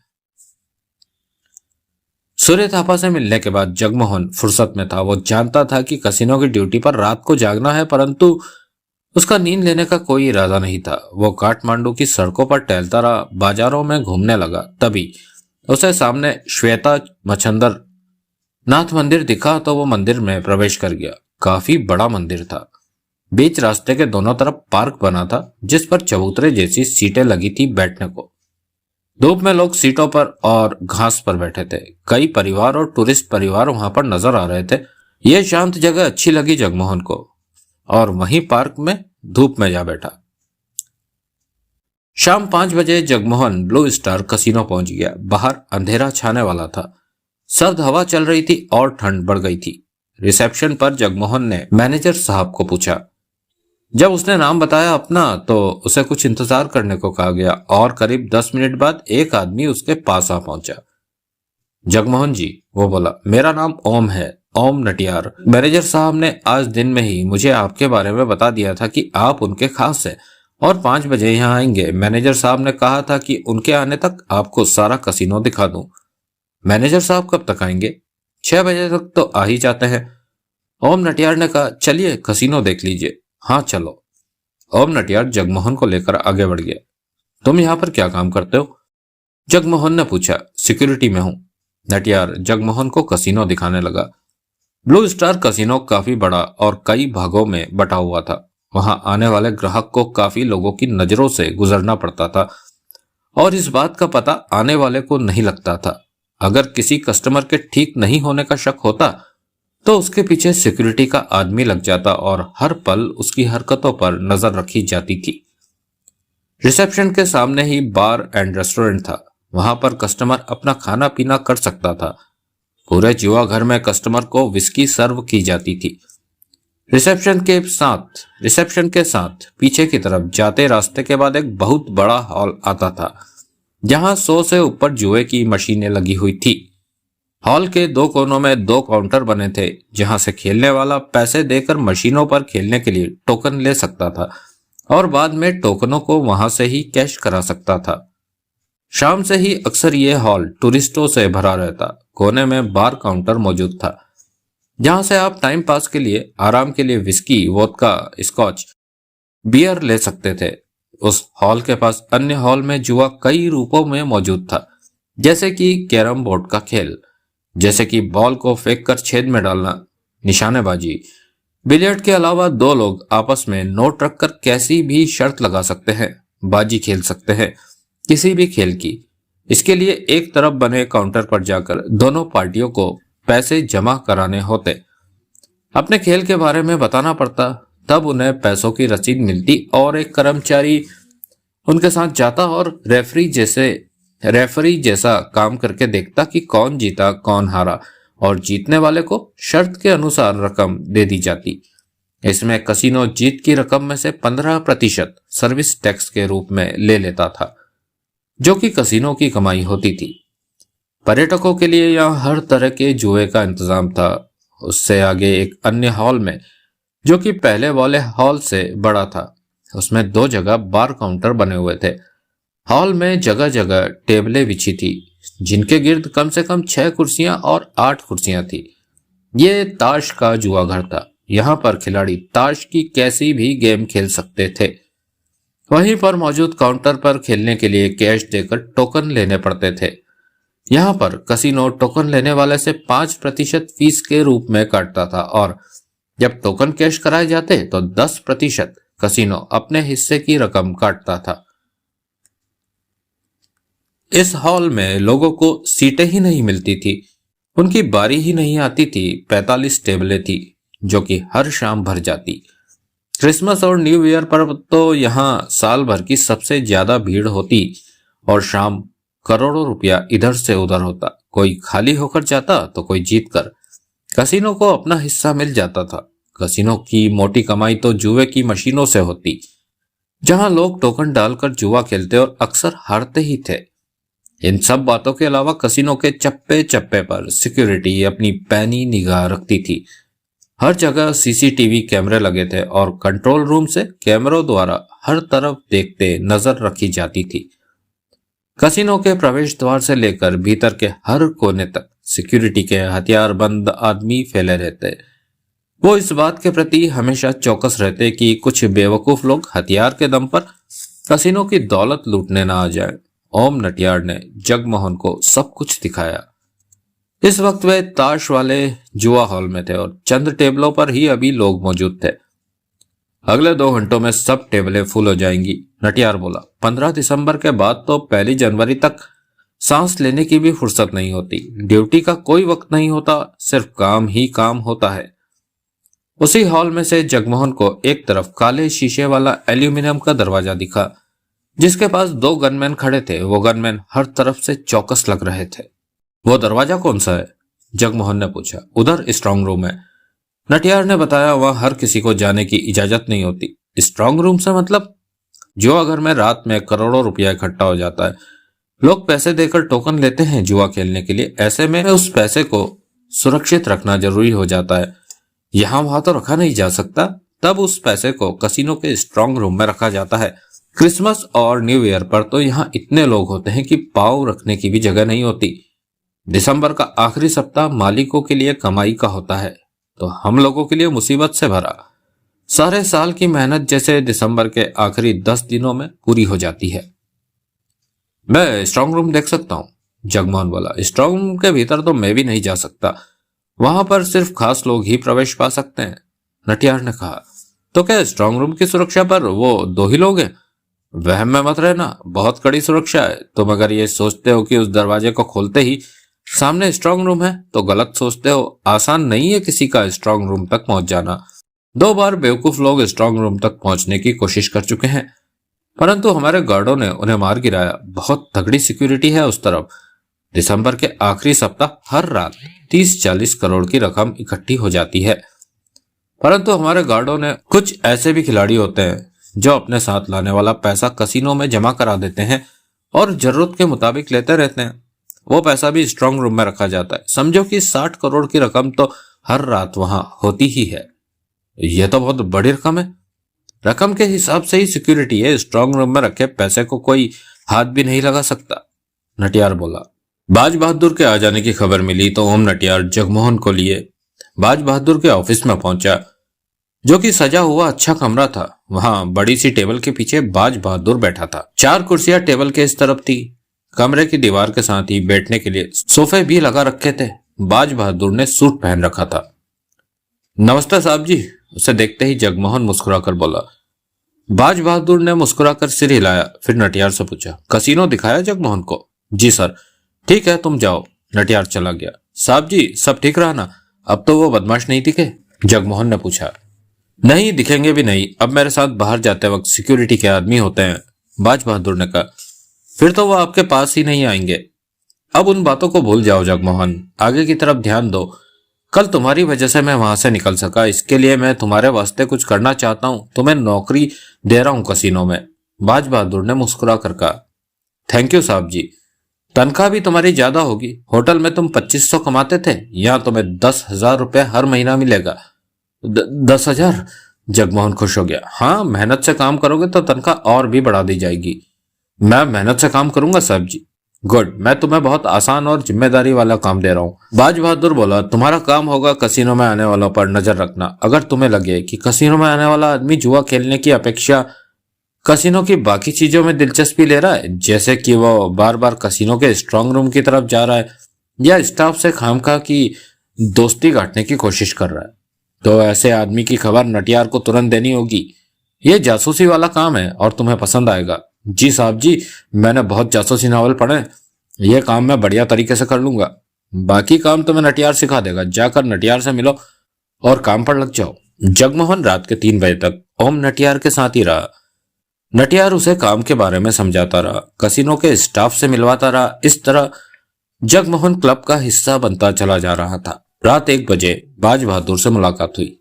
सूर्य थापा से मिलने के बाद जगमोहन फुर्सत में था। वो जानता था कि कसिनो की ड्यूटी पर रात को जागना है, परंतु उसका नींद लेने का कोई इरादा नहीं था। वो काठमांडू की सड़कों पर टहलता रहा, बाजारों में घूमने लगा। तभी उसे सामने श्वेता मच्छंदर नाथ मंदिर दिखा तो वो मंदिर में प्रवेश कर गया। काफी बड़ा मंदिर था। बीच रास्ते के दोनों तरफ पार्क बना था जिस पर चबूतरे जैसी सीटें लगी थी बैठने को। धूप में लोग सीटों पर और घास पर बैठे थे। कई परिवार और टूरिस्ट परिवार वहां पर नजर आ रहे थे। यह शांत जगह अच्छी लगी जगमोहन को और वहीं पार्क में धूप में जा बैठा। शाम 5 बजे जगमोहन ब्लू स्टार कसिनो पहुंच गया। बाहर अंधेरा छाने वाला था। सर्द हवा चल रही थी और ठंड बढ़ गई थी। रिसेप्शन पर जगमोहन ने मैनेजर साहब को पूछा। जब उसने नाम बताया अपना तो उसे कुछ इंतजार करने को कहा गया और करीब 10 मिनट बाद एक आदमी उसके पास आ पहुंचा। जगमोहन जी, वो बोला, मेरा नाम ओम है, ओम नटियार। मैनेजर साहब ने आज दिन में ही मुझे आपके बारे में बता दिया था कि आप उनके खास हैं और 5 बजे यहाँ आएंगे। मैनेजर साहब ने कहा था कि उनके आने तक आपको सारा कसिनो दिखा दूं। मैनेजर साहब कब तक आएंगे? 6 बजे तक तो आ ही जाते हैं। ओम नटियार ने कहा, चलिए कसिनो देख लीजिए। हाँ चलो। ओम नटियार जगमोहन को लेकर आगे बढ़ गया। तुम यहाँ पर क्या काम करते हो? जगमोहन ने पूछा। सिक्योरिटी में हूं। नटियार जगमोहन को कसिनो दिखाने लगा। ब्लू स्टार कसिनो काफी बड़ा और कई भागों में बटा हुआ था। वहां आने वाले ग्राहक को काफी लोगों की नजरों से गुजरना पड़ता था और इस बात का पता आने वाले को नहीं लगता था। अगर किसी कस्टमर के ठीक नहीं होने का शक होता तो उसके पीछे सिक्योरिटी का आदमी लग जाता और हर पल उसकी हरकतों पर नजर रखी जाती थी। रिसेप्शन के सामने ही बार एंड रेस्टोरेंट था। वहां पर कस्टमर अपना खाना पीना कर सकता था। पूरे जुआ घर में कस्टमर को विस्की सर्व की जाती थी। रिसेप्शन के साथ पीछे की तरफ जाते रास्ते के बाद एक बहुत बड़ा हॉल आता था जहां 100 से ऊपर जुए की मशीनें लगी हुई थी। हॉल के 2 कोनों में 2 काउंटर बने थे जहां से खेलने वाला पैसे देकर मशीनों पर खेलने के लिए टोकन ले सकता था और बाद में टोकनों को वहां से ही कैश करा सकता था। शाम से ही अक्सर ये हॉल टूरिस्टों से भरा रहता। कोने में बार काउंटर मौजूद था जहां से आप टाइम पास के लिए, आराम के लिए विस्की, वोदका, स्कॉच, बियर ले सकते थे। उस हॉल के पास अन्य हॉल में जुआ कई रूपों में मौजूद था, जैसे कि कैरम बोर्ड का खेल, जैसे कि बॉल को फेंक कर छेद में डालना, निशानेबाजी। बिलियर्ड के अलावा 2 लोग आपस में नोट रखकर कैसी भी शर्त लगा सकते हैं, बाजी खेल सकते हैं, किसी भी खेल की। इसके लिए एक तरफ बने काउंटर पर जाकर दोनों पार्टियों को पैसे जमा कराने होते। अपने खेल के बारे में बताना पड़ता, तब उन्हें पैसों की रसीद मिलती और एक कर्मचारी उनके साथ जाता और रेफरी जैसा काम करके देखता कि कौन जीता कौन हारा और जीतने वाले को शर्त के अनुसार रकम दे दी जाती। इसमें कसिनो जीत की रकम में से 15% सर्विस टैक्स के रूप में ले लेता था, जो कि कसिनो की कमाई होती थी। पर्यटकों के लिए यहाँ हर तरह के जुए का इंतजाम था। उससे आगे एक अन्य हॉल में, जो कि पहले वाले हॉल से बड़ा था, उसमें 2 जगह बार काउंटर बने हुए थे। हॉल में जगह जगह टेबलें बिछी थी जिनके गिर्द कम से कम 6 कुर्सियां और 8 कुर्सियां थी। ये ताश का जुआ घर था। यहाँ पर खिलाड़ी ताश की कैसी भी गेम खेल सकते थे। वहीं पर मौजूद काउंटर पर खेलने के लिए कैश देकर टोकन लेने पड़ते थे। यहाँ पर कसिनो टोकन लेने वाले से 5% फीस के रूप में काटता था और जब टोकन कैश कराए जाते तो 10% कसिनो अपने हिस्से की रकम काटता था। इस हॉल में लोगों को सीटें ही नहीं मिलती थी, उनकी बारी ही नहीं आती थी। 45 टेबलें थी जो कि हर शाम भर जाती। क्रिसमस और न्यू ईयर पर तो यहाँ साल भर की सबसे ज्यादा भीड़ होती और शाम करोड़ों रुपया इधर से उधर होता। कोई खाली होकर जाता तो कोई जीतकर। कसिनो को अपना हिस्सा मिल जाता था। कसिनो की मोटी कमाई तो जुए की मशीनों से होती, जहां लोग टोकन डालकर जुआ खेलते और अक्सर हारते ही थे। इन सब बातों के अलावा कसिनो के चप्पे चप्पे पर सिक्योरिटी अपनी पैनी निगाह रखती थी। हर जगह सीसीटीवी कैमरे लगे थे और कंट्रोल रूम से कैमरों द्वारा हर तरफ देखते नजर रखी जाती थी। कसिनो के प्रवेश द्वार से लेकर भीतर के हर कोने तक सिक्योरिटी के हथियारबंद आदमी फैले रहते। वो इस बात के प्रति हमेशा चौकस रहते कि कुछ बेवकूफ लोग हथियार के दम पर कसिनो की दौलत लूटने ना आ जाए। ओम नटियार ने जगमोहन को सब कुछ दिखाया। इस वक्त वे ताश वाले जुआ हॉल में थे और चंद टेबलों पर ही अभी लोग मौजूद थे। अगले 2 घंटों में सब टेबलें फुल हो जाएंगी, नटियार बोला। 15 दिसंबर के बाद तो 1 जनवरी तक सांस लेने की भी फुर्सत नहीं होती। ड्यूटी का कोई वक्त नहीं होता, सिर्फ काम ही काम होता है। उसी हॉल में से जगमोहन को एक तरफ काले शीशे वाला एल्यूमिनियम का दरवाजा दिखा, जिसके पास 2 गनमैन खड़े थे। वो गनमैन हर तरफ से चौकस लग रहे थे। वो दरवाजा कौन सा है? जगमोहन ने पूछा। उधर स्ट्रांग रूम है। नटियार ने बताया, वह हर किसी को जाने की इजाजत नहीं होती। स्ट्रांग रूम से मतलब? जुआ घर में रात में करोड़ों रुपया इकट्ठा हो जाता है। लोग पैसे देकर टोकन लेते हैं जुआ खेलने के लिए। ऐसे में उस पैसे को सुरक्षित रखना जरूरी हो जाता है। यहाँ वहां तो रखा नहीं जा सकता। तब उस पैसे को कसिनो के स्ट्रांग रूम में रखा जाता है। क्रिसमस और न्यू ईयर पर तो यहाँ इतने लोग होते हैं कि पाँव रखने की भी जगह नहीं होती। दिसंबर का आखिरी सप्ताह मालिकों के लिए कमाई का होता है, तो हम लोगों के लिए मुसीबत से भरा। सारे साल की मेहनत जैसे दिसंबर के आखिरी 10 दिनों में पूरी हो जाती है। मैं स्ट्रांग रूम देख सकता हूँ? जगमोहन बोला। स्ट्रांग रूम के भीतर तो मैं भी नहीं जा सकता। वहां पर सिर्फ खास लोग ही प्रवेश पा सकते हैं, नटियार ने कहा। तो क्या स्ट्रांग रूम की सुरक्षा पर वो 2 ही लोग हैं? वहम में मत रहना, बहुत कड़ी सुरक्षा है। तुम अगर ये सोचते हो कि उस दरवाजे को खोलते ही सामने स्ट्रांग रूम है तो गलत सोचते हो। आसान नहीं है किसी का स्ट्रांग रूम तक पहुंच जाना। 2 बार बेवकूफ लोग स्ट्रांग रूम तक पहुंचने की कोशिश कर चुके हैं, परंतु हमारे गार्डों ने उन्हें मार गिराया। बहुत तगड़ी सिक्योरिटी है उस तरफ। दिसंबर के आखिरी सप्ताह हर रात 30-40 करोड़ की रकम इकट्ठी हो जाती है। परंतु हमारे गार्डों ने कुछ ऐसे भी खिलाड़ी होते हैं जो अपने साथ लाने वाला पैसा कसिनो में जमा करा देते हैं और जरूरत के मुताबिक लेते रहते हैं। वो पैसा भी स्ट्रांग रूम में रखा जाता है। समझो कि 60 करोड़ की रकम तो हर रात वहां होती ही है। यह तो बहुत बड़ी रकम है। रकम के हिसाब से ही सिक्योरिटी है। स्ट्रांग रूम में रखे पैसे को कोई हाथ भी नहीं लगा सकता, नटियार बोला। बाज बहादुर के आ जाने की खबर मिली तो ओम नटियार जगमोहन को लिए बाज बहादुर के ऑफिस में पहुंचा, जो कि सजा हुआ अच्छा कमरा था। वहां बड़ी सी टेबल के पीछे बाज बहादुर बैठा था। 4 कुर्सियां टेबल के इस तरफ थी। कमरे की दीवार के साथ ही बैठने के लिए सोफे भी लगा रखे थे। बाज बहादुर ने सूट पहन रखा था। नमस्ते साहब जी, उसे देखते ही जगमोहन मुस्कुराकर बोला। बाज बहादुर ने मुस्कुराकर सिर हिलाया, फिर नटियार से पूछा, कसिनो दिखाया जगमोहन को? जी सर। ठीक है, तुम जाओ। नटियार चला गया। साहब जी, सब ठीक रहा ना? अब तो वो बदमाश नहीं दिखे? जगमोहन ने पूछा। नहीं दिखेंगे भी नहीं। अब मेरे साथ बाहर जाते वक्त सिक्योरिटी के आदमी होते हैं, बाज बहादुर ने कहा। फिर तो वो आपके पास ही नहीं आएंगे। अब उन बातों को भूल जाओ जगमोहन, आगे की तरफ ध्यान दो। कल तुम्हारी वजह से मैं वहां से निकल सका, इसके लिए मैं तुम्हारे वास्ते कुछ करना चाहता हूं। तुम्हें नौकरी दे रहा हूं कसिनो में। बाज बहादुर ने मुस्कुरा कर कहा। थैंक यू साहब जी। तनख्वाह भी तुम्हारी ज्यादा होगी। होटल में तुम 2500 कमाते थे, यहाँ तुम्हें 10,000 रुपये हर महीना मिलेगा। 10,000? जगमोहन खुश हो गया। हाँ, मेहनत से काम करोगे तो तनख्वाह और भी बढ़ा दी जाएगी। मैं मेहनत से काम करूंगा साहब जी। गुड, मैं तुम्हें बहुत आसान और जिम्मेदारी वाला काम दे रहा हूँ। बाज बहादुर बोला, तुम्हारा काम होगा कसिनो में आने वालों पर नजर रखना। अगर तुम्हें लगे कि कसिनो में आने वाला आदमी जुआ खेलने की अपेक्षा कसिनो की बाकी चीजों में दिलचस्पी ले रहा है, जैसे कि वो बार बार कसिनो के स्ट्रांग रूम की तरफ जा रहा है या स्टाफ से खामखा की दोस्ती काटने की कोशिश कर रहा है, तो ऐसे आदमी की खबर नटियार को तुरंत देनी होगी। ये जासूसी वाला काम है और तुम्हें पसंद आएगा। जी साहब जी, मैंने बहुत जासूसी नावल पढ़े। यह काम मैं बढ़िया तरीके से कर लूंगा। बाकी काम तो मैं नटियार सिखा देगा। जाकर नटियार से मिलो और काम पर लग जाओ। जगमोहन रात के 3 बजे तक ओम नटियार के साथ ही रहा। नटियार उसे काम के बारे में समझाता रहा, कसिनो के स्टाफ से मिलवाता रहा। इस तरह जगमोहन क्लब का हिस्सा बनता चला जा रहा था। रात 1 बजे बाज बहादुर से मुलाकात हुई।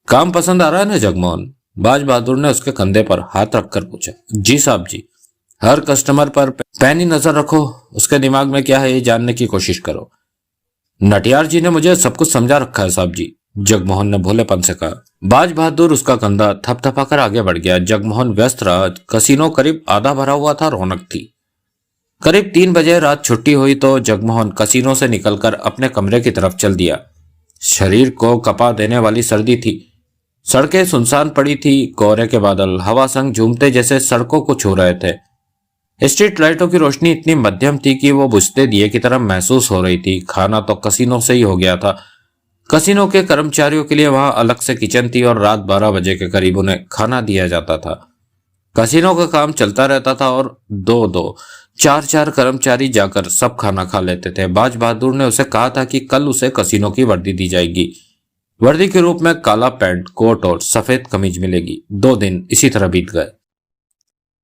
काम पसंद आ रहा है ना जगमोहन? बाज बहादुर ने उसके कंधे पर हाथ रखकर पूछा। जी साहब जी। हर कस्टमर पर पैनी नजर रखो, उसके दिमाग में क्या है ये जानने की कोशिश करो। नटियार जी ने मुझे सब कुछ समझा रखा है साहब जी, जगमोहन ने भोलेपन से कहा। बाज बहादुर उसका कंधा थपथपाकर आगे बढ़ गया। जगमोहन व्यस्त रहा। कसिनो करीब आधा भरा हुआ था, रौनक थी। करीब 3 बजे रात छुट्टी हुई तो जगमोहन कसिनो से निकलकर अपने कमरे की तरफ चल दिया। शरीर को कपा देने वाली सर्दी थी। सड़कें सुनसान पड़ी थी। कोहरे के बादल हवा संग झूमते जैसे सड़कों को छू रहे थे। स्ट्रीट लाइटों की रोशनी इतनी मध्यम थी कि वो बुझते दिए की तरह महसूस हो रही थी। खाना तो कसिनो से ही हो गया था। कसिनो के कर्मचारियों के लिए वहां अलग से किचन थी और रात 12 बजे के करीब उन्हें खाना दिया जाता था। कसिनो का काम चलता रहता था और 2-2, 4-4 कर्मचारी जाकर सब खाना खा लेते थे। बाज बहादुर ने उसे कहा था कि कल उसे कसिनो की वर्दी दी जाएगी। वर्दी के रूप में काला पैंट, कोट और सफेद कमीज मिलेगी। 2 दिन इसी तरह बीत गए।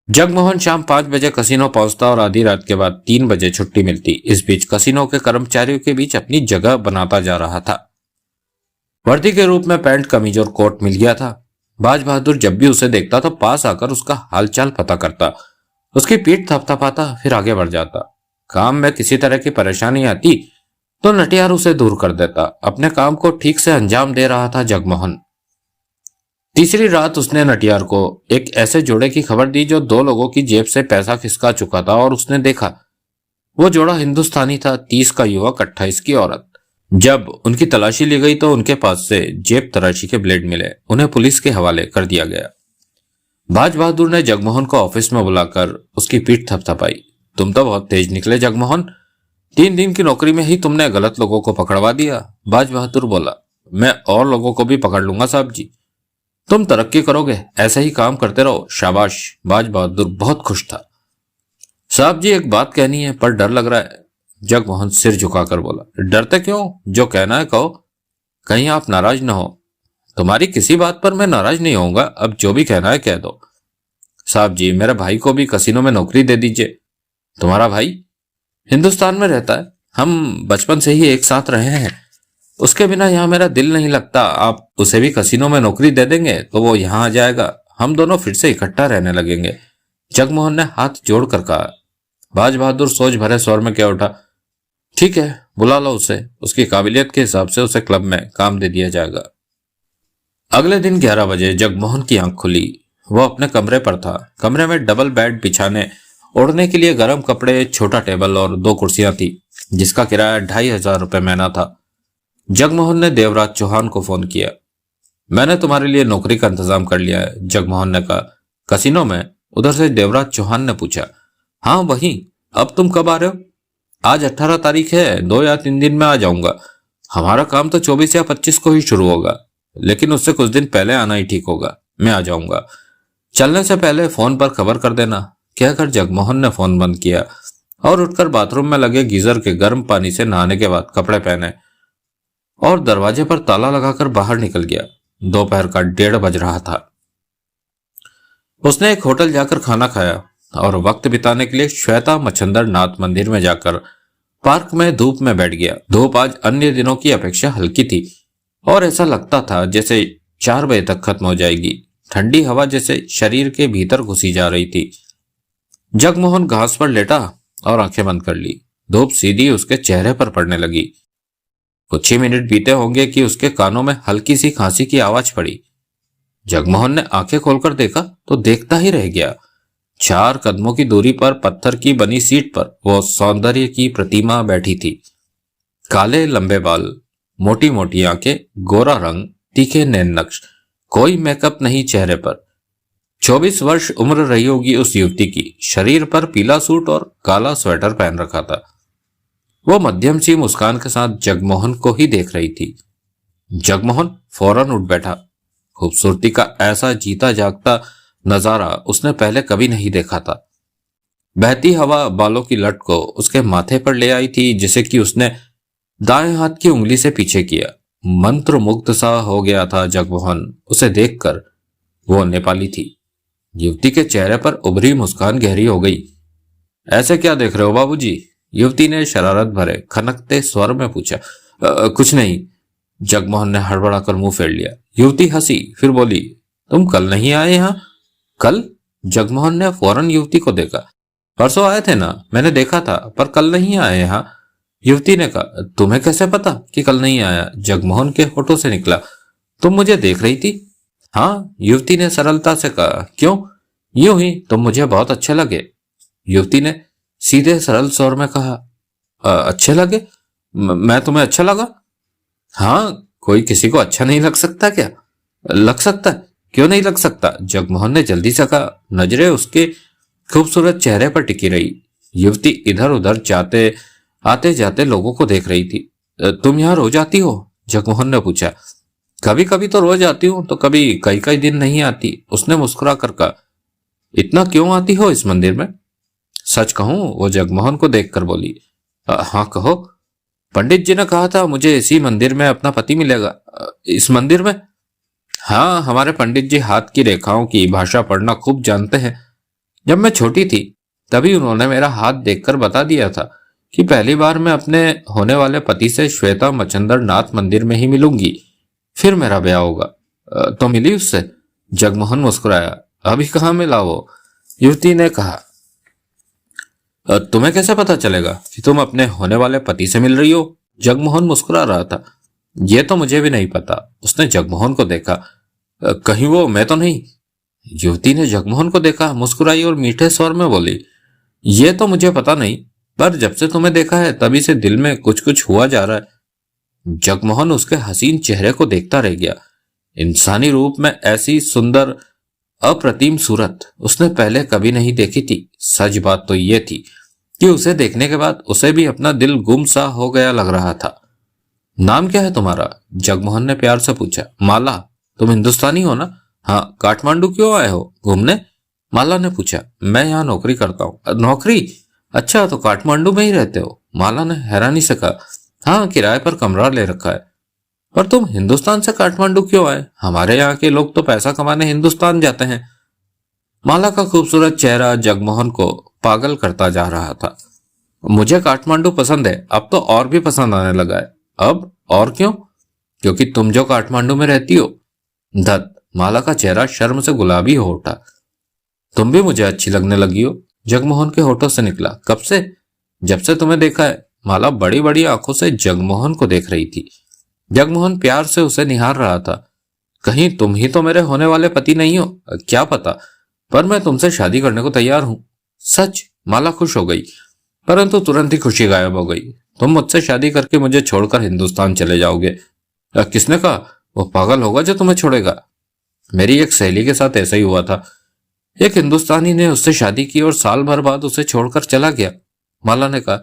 जगमोहन शाम 5 बजे कसिनो पहुंचता और आधी रात के बाद 3 बजे छुट्टी मिलती। इस बीच कसिनो के कर्मचारियों के बीच अपनी जगह बनाता जा रहा था। वर्दी के रूप में पैंट, कमीज और कोट मिल गया था। बाज बहादुर जब भी उसे देखता तो पास आकर उसका हालचाल पता करता, उसकी पीठ थपथपाता, फिर आगे बढ़ जाता। काम में किसी तरह की परेशानी आती तो नटियार उसे दूर कर देता। अपने काम को ठीक से अंजाम दे रहा था जगमोहन। तीसरी रात उसने नटियार को एक ऐसे जोड़े की खबर दी जो 2 लोगों की जेब से पैसा खिसका चुका था, और उसने देखा वो जोड़ा हिंदुस्तानी था, 30 का युवक, 28 की औरत। जब उनकी तलाशी ली गई तो उनके पास से जेब तराशी के ब्लेड मिले। उन्हें पुलिस के हवाले कर दिया गया। बाज बहादुर ने जगमोहन को ऑफिस में बुलाकर उसकी पीठ थपथपाई। तुम तो बहुत तेज निकले जगमोहन, 3 दिन की नौकरी में ही तुमने गलत लोगों को पकड़वा दिया। बाज बहादुर बोला, मैं और लोगों को भी पकड़ लूंगा साहब जी। तुम तरक्की करोगे, ऐसे ही काम करते रहो, शाबाश। बाज बहादुर बहुत खुश था। साहब जी एक बात कहनी है पर डर लग रहा है। जगमोहन सिर झुकाकर बोला, डरते क्यों, जो कहना है कहो, कहीं आप नाराज न हो। तुम्हारी किसी बात पर मैं नाराज नहीं होऊंगा, अब जो भी कहना है कह दो। साहब जी मेरे भाई को भी कसिनो में नौकरी दे दीजिए। तुम्हारा भाई हिंदुस्तान में रहता है, हम बचपन से ही एक साथ रहे हैं, उसके बिना यहाँ मेरा दिल नहीं लगता। आप उसे भी कसिनो में नौकरी दे देंगे तो वो यहाँ आ जाएगा, हम दोनों फिर से इकट्ठा रहने लगेंगे। जगमोहन ने हाथ जोड़कर कहा। बाज बहादुर सोच भरे स्वर में कह उठा, ठीक है बुला लो उसे, उसकी काबिलियत के हिसाब से उसे क्लब में काम दे दिया जाएगा। अगले दिन 11 बजे जगमोहन की आंख खुली। वो अपने कमरे पर था। कमरे में डबल बेड बिछाने, ओढ़ने के लिए गर्म कपड़े, छोटा टेबल और 2 कुर्सियां थी, जिसका किराया 2500 रुपये महीना था। जगमोहन ने देवराज चौहान को फोन किया। मैंने तुम्हारे लिए नौकरी का इंतजाम कर लिया है, जगमोहन ने कहा। कसिनो में? उधर से देवराज चौहान ने पूछा। हाँ वही, अब तुम कब आ रहे हो? आज 18 तारीख है, 2 या 3 दिन में आ जाऊंगा। हमारा काम तो 24 या 25 को ही शुरू होगा, लेकिन उससे कुछ दिन पहले आना ही ठीक होगा। मैं आ जाऊंगा, चलने से पहले फोन पर खबर कर देना। कहकर जगमोहन ने फोन बंद किया और उठकर बाथरूम में लगे गीजर के गर्म पानी से नहाने के बाद कपड़े पहने और दरवाजे पर ताला लगाकर बाहर निकल गया। दोपहर का 1:30 बज रहा था। उसने एक होटल जाकर खाना खाया और वक्त बिताने के लिए श्वेता मच्छंदर नाथ मंदिर में जाकर पार्क में धूप में बैठ गया। धूप आज अन्य दिनों की अपेक्षा हल्की थी और ऐसा लगता था जैसे 4 बजे तक खत्म हो जाएगी। ठंडी हवा जैसे शरीर के भीतर घुसी जा रही थी। जगमोहन घास पर लेटा और आंखें बंद कर ली। धूप सीधी उसके चेहरे पर पड़ने लगी। कुछ ही मिनट बीते होंगे कि उसके कानों में हल्की सी खांसी की आवाज पड़ी। जगमोहन ने आंखें खोलकर देखा तो देखता ही रह गया। 4 कदमों की दूरी पर पत्थर की बनी सीट पर वो सौंदर्य की प्रतिमा बैठी थी। काले लंबे बाल, मोटी मोटी आंखें, गोरा रंग, तीखे नैन नक्श, कोई मेकअप नहीं चेहरे पर। 24 वर्ष उम्र रही होगी उस युवती की। शरीर पर पीला सूट और काला स्वेटर पहन रखा था। वो मध्यम सी मुस्कान के साथ जगमोहन को ही देख रही थी। जगमोहन फौरन उठ बैठा। खूबसूरती का ऐसा जीता जागता नजारा उसने पहले कभी नहीं देखा था। बहती हवा बालों की लट को उसके माथे पर ले आई थी, जिसे कि उसने दाएं हाथ की उंगली से पीछे किया। मंत्र मुग्ध सा हो गया था जगमोहन उसे देखकर। वो नेपाली थी। युवती के चेहरे पर उभरी मुस्कान गहरी हो गई। ऐसे क्या देख रहे हो बाबूजी? युवती ने शरारत भरे खनकते स्वर में पूछा। कुछ नहीं, जगमोहन ने हड़बड़ाकर मुंह फेर लिया। युवती हंसी, फिर बोली, तुम कल नहीं आए यहाँ? कल? जगमोहन ने फौरन युवती को देखा। परसों आए थे ना, मैंने देखा था, पर कल नहीं आए यहाँ। युवती ने कहा। तुम्हें कैसे पता कि कल नहीं आया? जगमोहन के होठों से निकला। तुम मुझे देख रही थी? हाँ, युवती ने सरलता से कहा। क्यों? यूं ही, तुम मुझे बहुत अच्छे लगे। युवती ने सीधे सरल स्वर में कहा। अच्छे लगे? मैं तुम्हें अच्छा लगा? हाँ, कोई किसी को अच्छा नहीं लग सकता क्या? लग सकता है, क्यों नहीं लग सकता? जगमोहन ने जल्दी से कहा। नजरें उसके खूबसूरत चेहरे पर टिकी रही। युवती इधर उधर जाते आते जाते लोगों को देख रही थी। तुम यहाँ रोज आती हो? जगमोहन ने पूछा। कभी कभी तो रोज आती हूँ, तो कभी कई कई दिन नहीं आती, उसने मुस्कुरा कर कहा। इतना क्यों आती हो इस मंदिर में? सच कहूं, वो जगमोहन को देखकर बोली। हाँ कहो। पंडित जी ने कहा था मुझे इसी मंदिर में अपना पति मिलेगा। इस मंदिर में? हाँ, हमारे पंडित जी हाथ की रेखाओं की भाषा पढ़ना खूब जानते हैं। जब मैं छोटी थी तभी उन्होंने मेरा हाथ देखकर बता दिया था कि पहली बार मैं अपने होने वाले पति से श्वेता मच्छंदर नाथ मंदिर में ही मिलूंगी। फिर मेरा ब्याह होगा। तो मिली उससे? जगमोहन मुस्कुराया। अभी कहाँ मिला वो? युवती ने कहा। तुम्हें कैसे पता चलेगा कि तुम अपने होने वाले पति से मिल रही हो? जगमोहन मुस्कुरा रहा था। ये तो मुझे भी नहीं पता। उसने जगमोहन को देखा। कहीं वो मैं तो नहीं? युवती ने जगमोहन को देखा, मुस्कुराई और मीठे स्वर में बोली, ये तो मुझे पता नहीं, पर जब से तुम्हें देखा है तभी से दिल में कुछ कुछ हुआ जा रहा है। जगमोहन उसके हसीन चेहरे को देखता रह गया। इंसानी रूप में ऐसी सुंदर अप्रतिम सूरत उसने पहले कभी नहीं देखी थी। सच बात तो ये थी कि उसे देखने के बाद उसे भी अपना दिल गुम सा हो गया लग रहा था। नाम क्या है तुम्हारा? जगमोहन ने प्यार से पूछा। माला। तुम हिंदुस्तानी हो ना? हाँ। काठमांडू क्यों आए हो? घूमने? माला ने पूछा। मैं यहाँ नौकरी करता हूँ। नौकरी? अच्छा, तो काठमांडू में ही रहते हो? माला ने हैरानी से कहा। हाँ, किराए पर कमरा ले रखा है। पर तुम हिंदुस्तान से काठमांडू क्यों आए? हमारे यहाँ के लोग तो पैसा कमाने हिंदुस्तान जाते हैं। माला का खूबसूरत चेहरा जगमोहन को पागल करता जा रहा था। मुझे काठमांडू पसंद है, अब तो और भी पसंद आने लगा है। अब? और क्यों? क्योंकि तुम जो काठमांडू में रहती हो। धत। माला का चेहरा शर्म से गुलाबी हो उठा। तुम भी मुझे अच्छी लगने लगी हो, जगमोहन के होठों से निकला। कब से? जब से तुम्हें देखा है। माला बड़ी बड़ी आंखों से जगमोहन को देख रही थी। जगमोहन प्यार से उसे निहार रहा था। कहीं तुम ही तो मेरे होने वाले पति नहीं हो? क्या पता, पर मैं तुमसे शादी करने को तैयार हूं। सच? माला खुश हो गई, परंतु तुरंत ही खुशी गायब हो गई। तुम मुझसे शादी करके मुझे छोड़कर हिंदुस्तान चले जाओगे? किसने कहा? वो पागल होगा जो तुम्हें छोड़ेगा। मेरी एक सहेली के साथ ऐसा ही हुआ था। एक हिंदुस्तानी ने उससे शादी की और साल भर बाद उसे छोड़कर चला गया। माला ने कहा।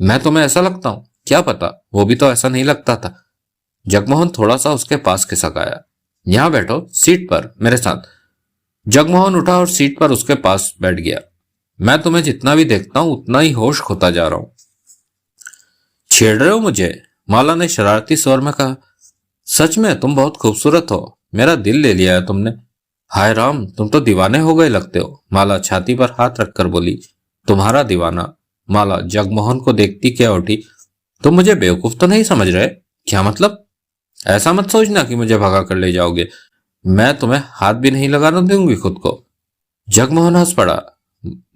मैं तुम्हें ऐसा लगता हूं? क्या पता, वो भी तो ऐसा नहीं लगता था। जगमोहन थोड़ा सा उसके पास खिसक आया। यहां बैठो, सीट पर मेरे साथ। जगमोहन उठा और सीट पर उसके पास बैठ गया। मैं तुम्हें जितना भी देखता हूं उतना ही होश खोता जा रहा हूं। छेड़ रहे हो मुझे? माला ने शरारती स्वर में कहा। सच में तुम बहुत खूबसूरत हो, मेरा दिल ले लिया है तुमने। हाय राम, तुम तो दीवाने हो गए लगते हो। माला छाती पर हाथ रखकर बोली। तुम्हारा दीवाना? माला जगमोहन को देखती क्या उठी। तुम मुझे बेवकूफ तो नहीं समझ रहे? क्या मतलब? ऐसा मत सोचना कि मुझे भगा कर ले जाओगे। मैं तुम्हें हाथ भी नहीं लगाने दूंगी खुद को। जगमोहन हंस पड़ा।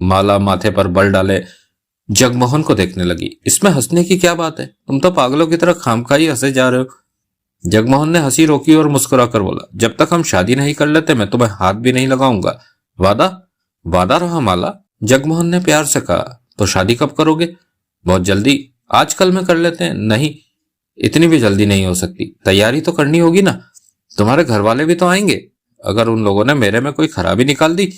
माला माथे पर बल डाले जगमोहन को देखने लगी। इसमें हंसने की क्या बात है? तुम तो पागलों की तरह खामखाई हंसे जा रहे हो। जगमोहन ने हंसी रोकी और मुस्कुराकर बोला। जब तक हम शादी नहीं कर लेते मैं तुम्हें हाथ भी नहीं लगाऊंगा। वादा? वादा रहा माला, जगमोहन ने प्यार से कहा। तो शादी कब करोगे? बहुत जल्दी, आजकल में कर लेते हैं। नहीं, इतनी भी जल्दी नहीं हो सकती। तैयारी तो करनी होगी ना, तुम्हारे घर वाले भी तो आएंगे। अगर उन लोगों ने मेरे में कोई खराबी निकाल दी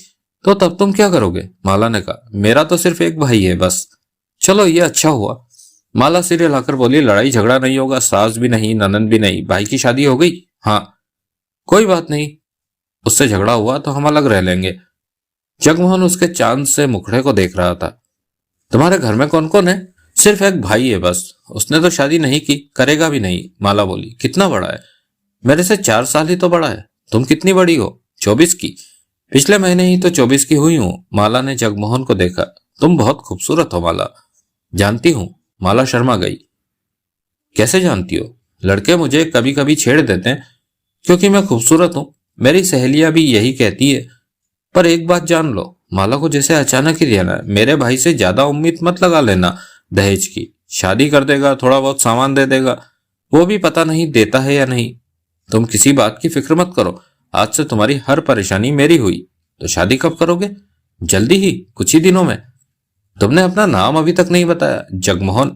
तो तब तुम क्या करोगे? माला ने कहा। मेरा तो सिर्फ एक भाई है बस। चलो, ये अच्छा हुआ। माला सिर हिलाकर बोली। लड़ाई झगड़ा नहीं होगा, सास भी नहीं, ननद भी नहीं। भाई की शादी हो गई? हाँ। कोई बात नहीं, उससे झगड़ा हुआ तो हम अलग रह लेंगे। जगमोहन उसके चांद से मुखड़े को देख रहा था। तुम्हारे घर में कौन कौन है? सिर्फ एक भाई है बस, उसने तो शादी नहीं की, करेगा भी नहीं। माला बोली। कितना बड़ा है? मेरे से 4 साल ही तो बड़ा है। तुम कितनी बड़ी हो? 24 की। पिछले महीने ही तो 24 की हुई हूं। माला ने जगमोहन को देखा। तुम बहुत खूबसूरत हो माला। जानती हूं। माला शर्मा गई। कैसे जानती हो? लड़के मुझे कभी कभी छेड़ देते हैं क्योंकि मैं खूबसूरत हूं। मेरी सहेलियां भी यही कहती है। पर एक बात जान लो, माला को जैसे अचानक ही देना है। मेरे भाई से ज्यादा उम्मीद मत लगा लेना दहेज की। शादी कर देगा, थोड़ा बहुत सामान दे देगा, वो भी पता नहीं देता है या नहीं। तुम किसी बात की फिक्र मत करो। आज से तुम्हारी हर परेशानी मेरी हुई। तो शादी कब करोगे? जल्दी ही, कुछ ही दिनों में। तुमने अपना नाम अभी तक नहीं बताया। जगमोहन।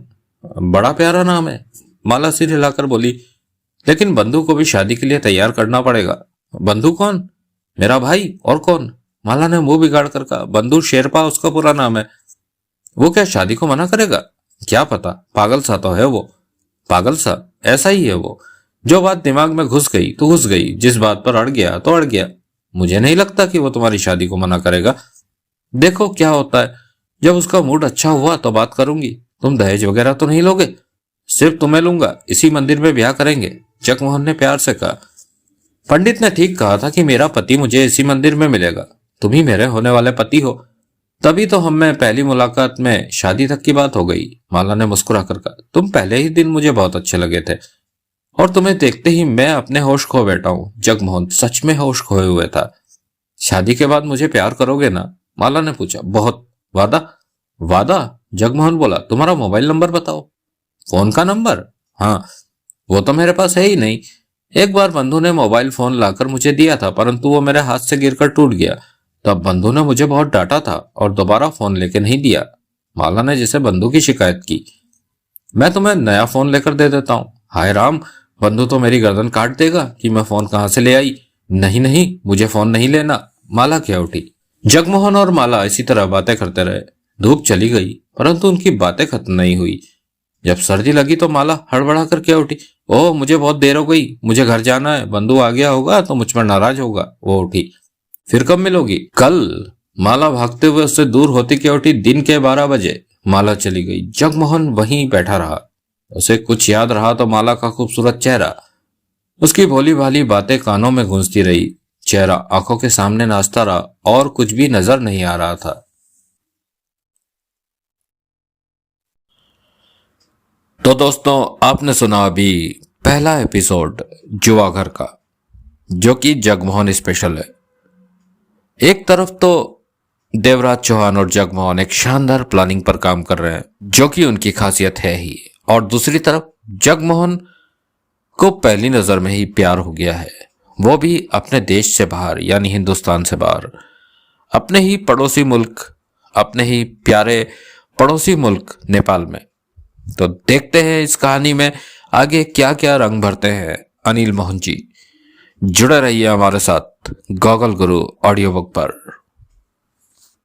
बड़ा प्यारा नाम है, माला सिर हिलाकर बोली। लेकिन बंधु को भी शादी के लिए तैयार करना पड़ेगा। बंधु कौन? मेरा भाई, और कौन? माला ने मुंह बिगाड़ कर कहा। बंधु शेरपा उसका पूरा नाम है। वो क्या शादी को मना करेगा? क्या पता, पागल सा तो है वो। पागल सा? ऐसा ही है वो। जो बात दिमाग में घुस गई तो घुस गई, जिस बात पर अड़ गया तो अड़ गया। मुझे नहीं लगता कि वो तुम्हारी शादी को मना करेगा। देखो क्या होता है, जब उसका मूड अच्छा हुआ तो बात करूंगी। तुम दहेज वगैरह तो नहीं लोगे? सिर्फ तुम्हें लूंगा, इसी मंदिर में ब्याह करेंगे। जगमोहन ने प्यार से कहा। पंडित ने ठीक कहा था कि मेरा पति मुझे इसी मंदिर में मिलेगा। तुम ही मेरे होने वाले पति हो। तभी तो हम में पहली मुलाकात में शादी तक की बात हो गई। माला ने मुस्कुरा कर कहा। तुम पहले ही दिन मुझे बहुत अच्छे लगे थे। और तुम्हें देखते ही मैं अपने होश खो बैठा हूं। जगमोहन सच में होश खोए हुए था। शादी के बाद मुझे प्यार करोगे ना? माला ने पूछा। बहुत। वादा? वादा? जगमोहन बोला। तुम्हारा मोबाइल नंबर बताओ। फोन का नंबर? हाँ, वो तो मेरे पास है ही नहीं। एक बार बंधु ने मोबाइल फोन लाकर मुझे दिया था, परंतु वो मेरे हाथ से गिरकर टूट गया। तब बंधु ने मुझे बहुत डांटा था और दोबारा फोन लेके नहीं दिया। माला ने जैसे बंधु की शिकायत की। मैं तुम्हें नया फोन लेकर दे देता हूँ। हाय राम, बंधु तो मेरी गर्दन काट देगा कि मैं फोन कहां से ले आई। नहीं नहीं, मुझे फोन नहीं लेना। माला क्या उठी। जगमोहन और माला इसी तरह बातें करते रहे। धूप चली गई, परंतु उनकी बातें खत्म नहीं हुई। जब सर्दी लगी तो माला हड़बड़ा कर क्या उठी। ओह, मुझे बहुत देर हो गई, मुझे घर जाना है, बंधु आ गया होगा तो मुझ पर नाराज होगा। वो उठी। फिर कब मिलोगी? कल। माला भागते हुए उससे दूर होती क्या उठी। दिन के 12 बजे। माला चली गई। जगमोहन वहीं बैठा रहा। उसे कुछ याद रहा तो माला का खूबसूरत चेहरा, उसकी भोली भाली बातें कानों में गूंजती रही। चेहरा आंखों के सामने नाचता रहा और कुछ भी नजर नहीं आ रहा था। तो दोस्तों, आपने सुना अभी पहला एपिसोड जुआ घर का, जो कि जगमोहन स्पेशल है। एक तरफ तो देवराज चौहान और जगमोहन एक शानदार प्लानिंग पर काम कर रहे हैं, जो कि उनकी खासियत है ही, और दूसरी तरफ जगमोहन को पहली नजर में ही प्यार हो गया है, वो भी अपने देश से बाहर, यानी हिंदुस्तान से बाहर, अपने ही पड़ोसी मुल्क, अपने ही प्यारे पड़ोसी मुल्क नेपाल में। तो देखते हैं इस कहानी में आगे क्या क्या रंग भरते हैं अनिल मोहन जी। जुड़े रहिए हमारे साथ गॉगल गुरु ऑडियो बुक पर।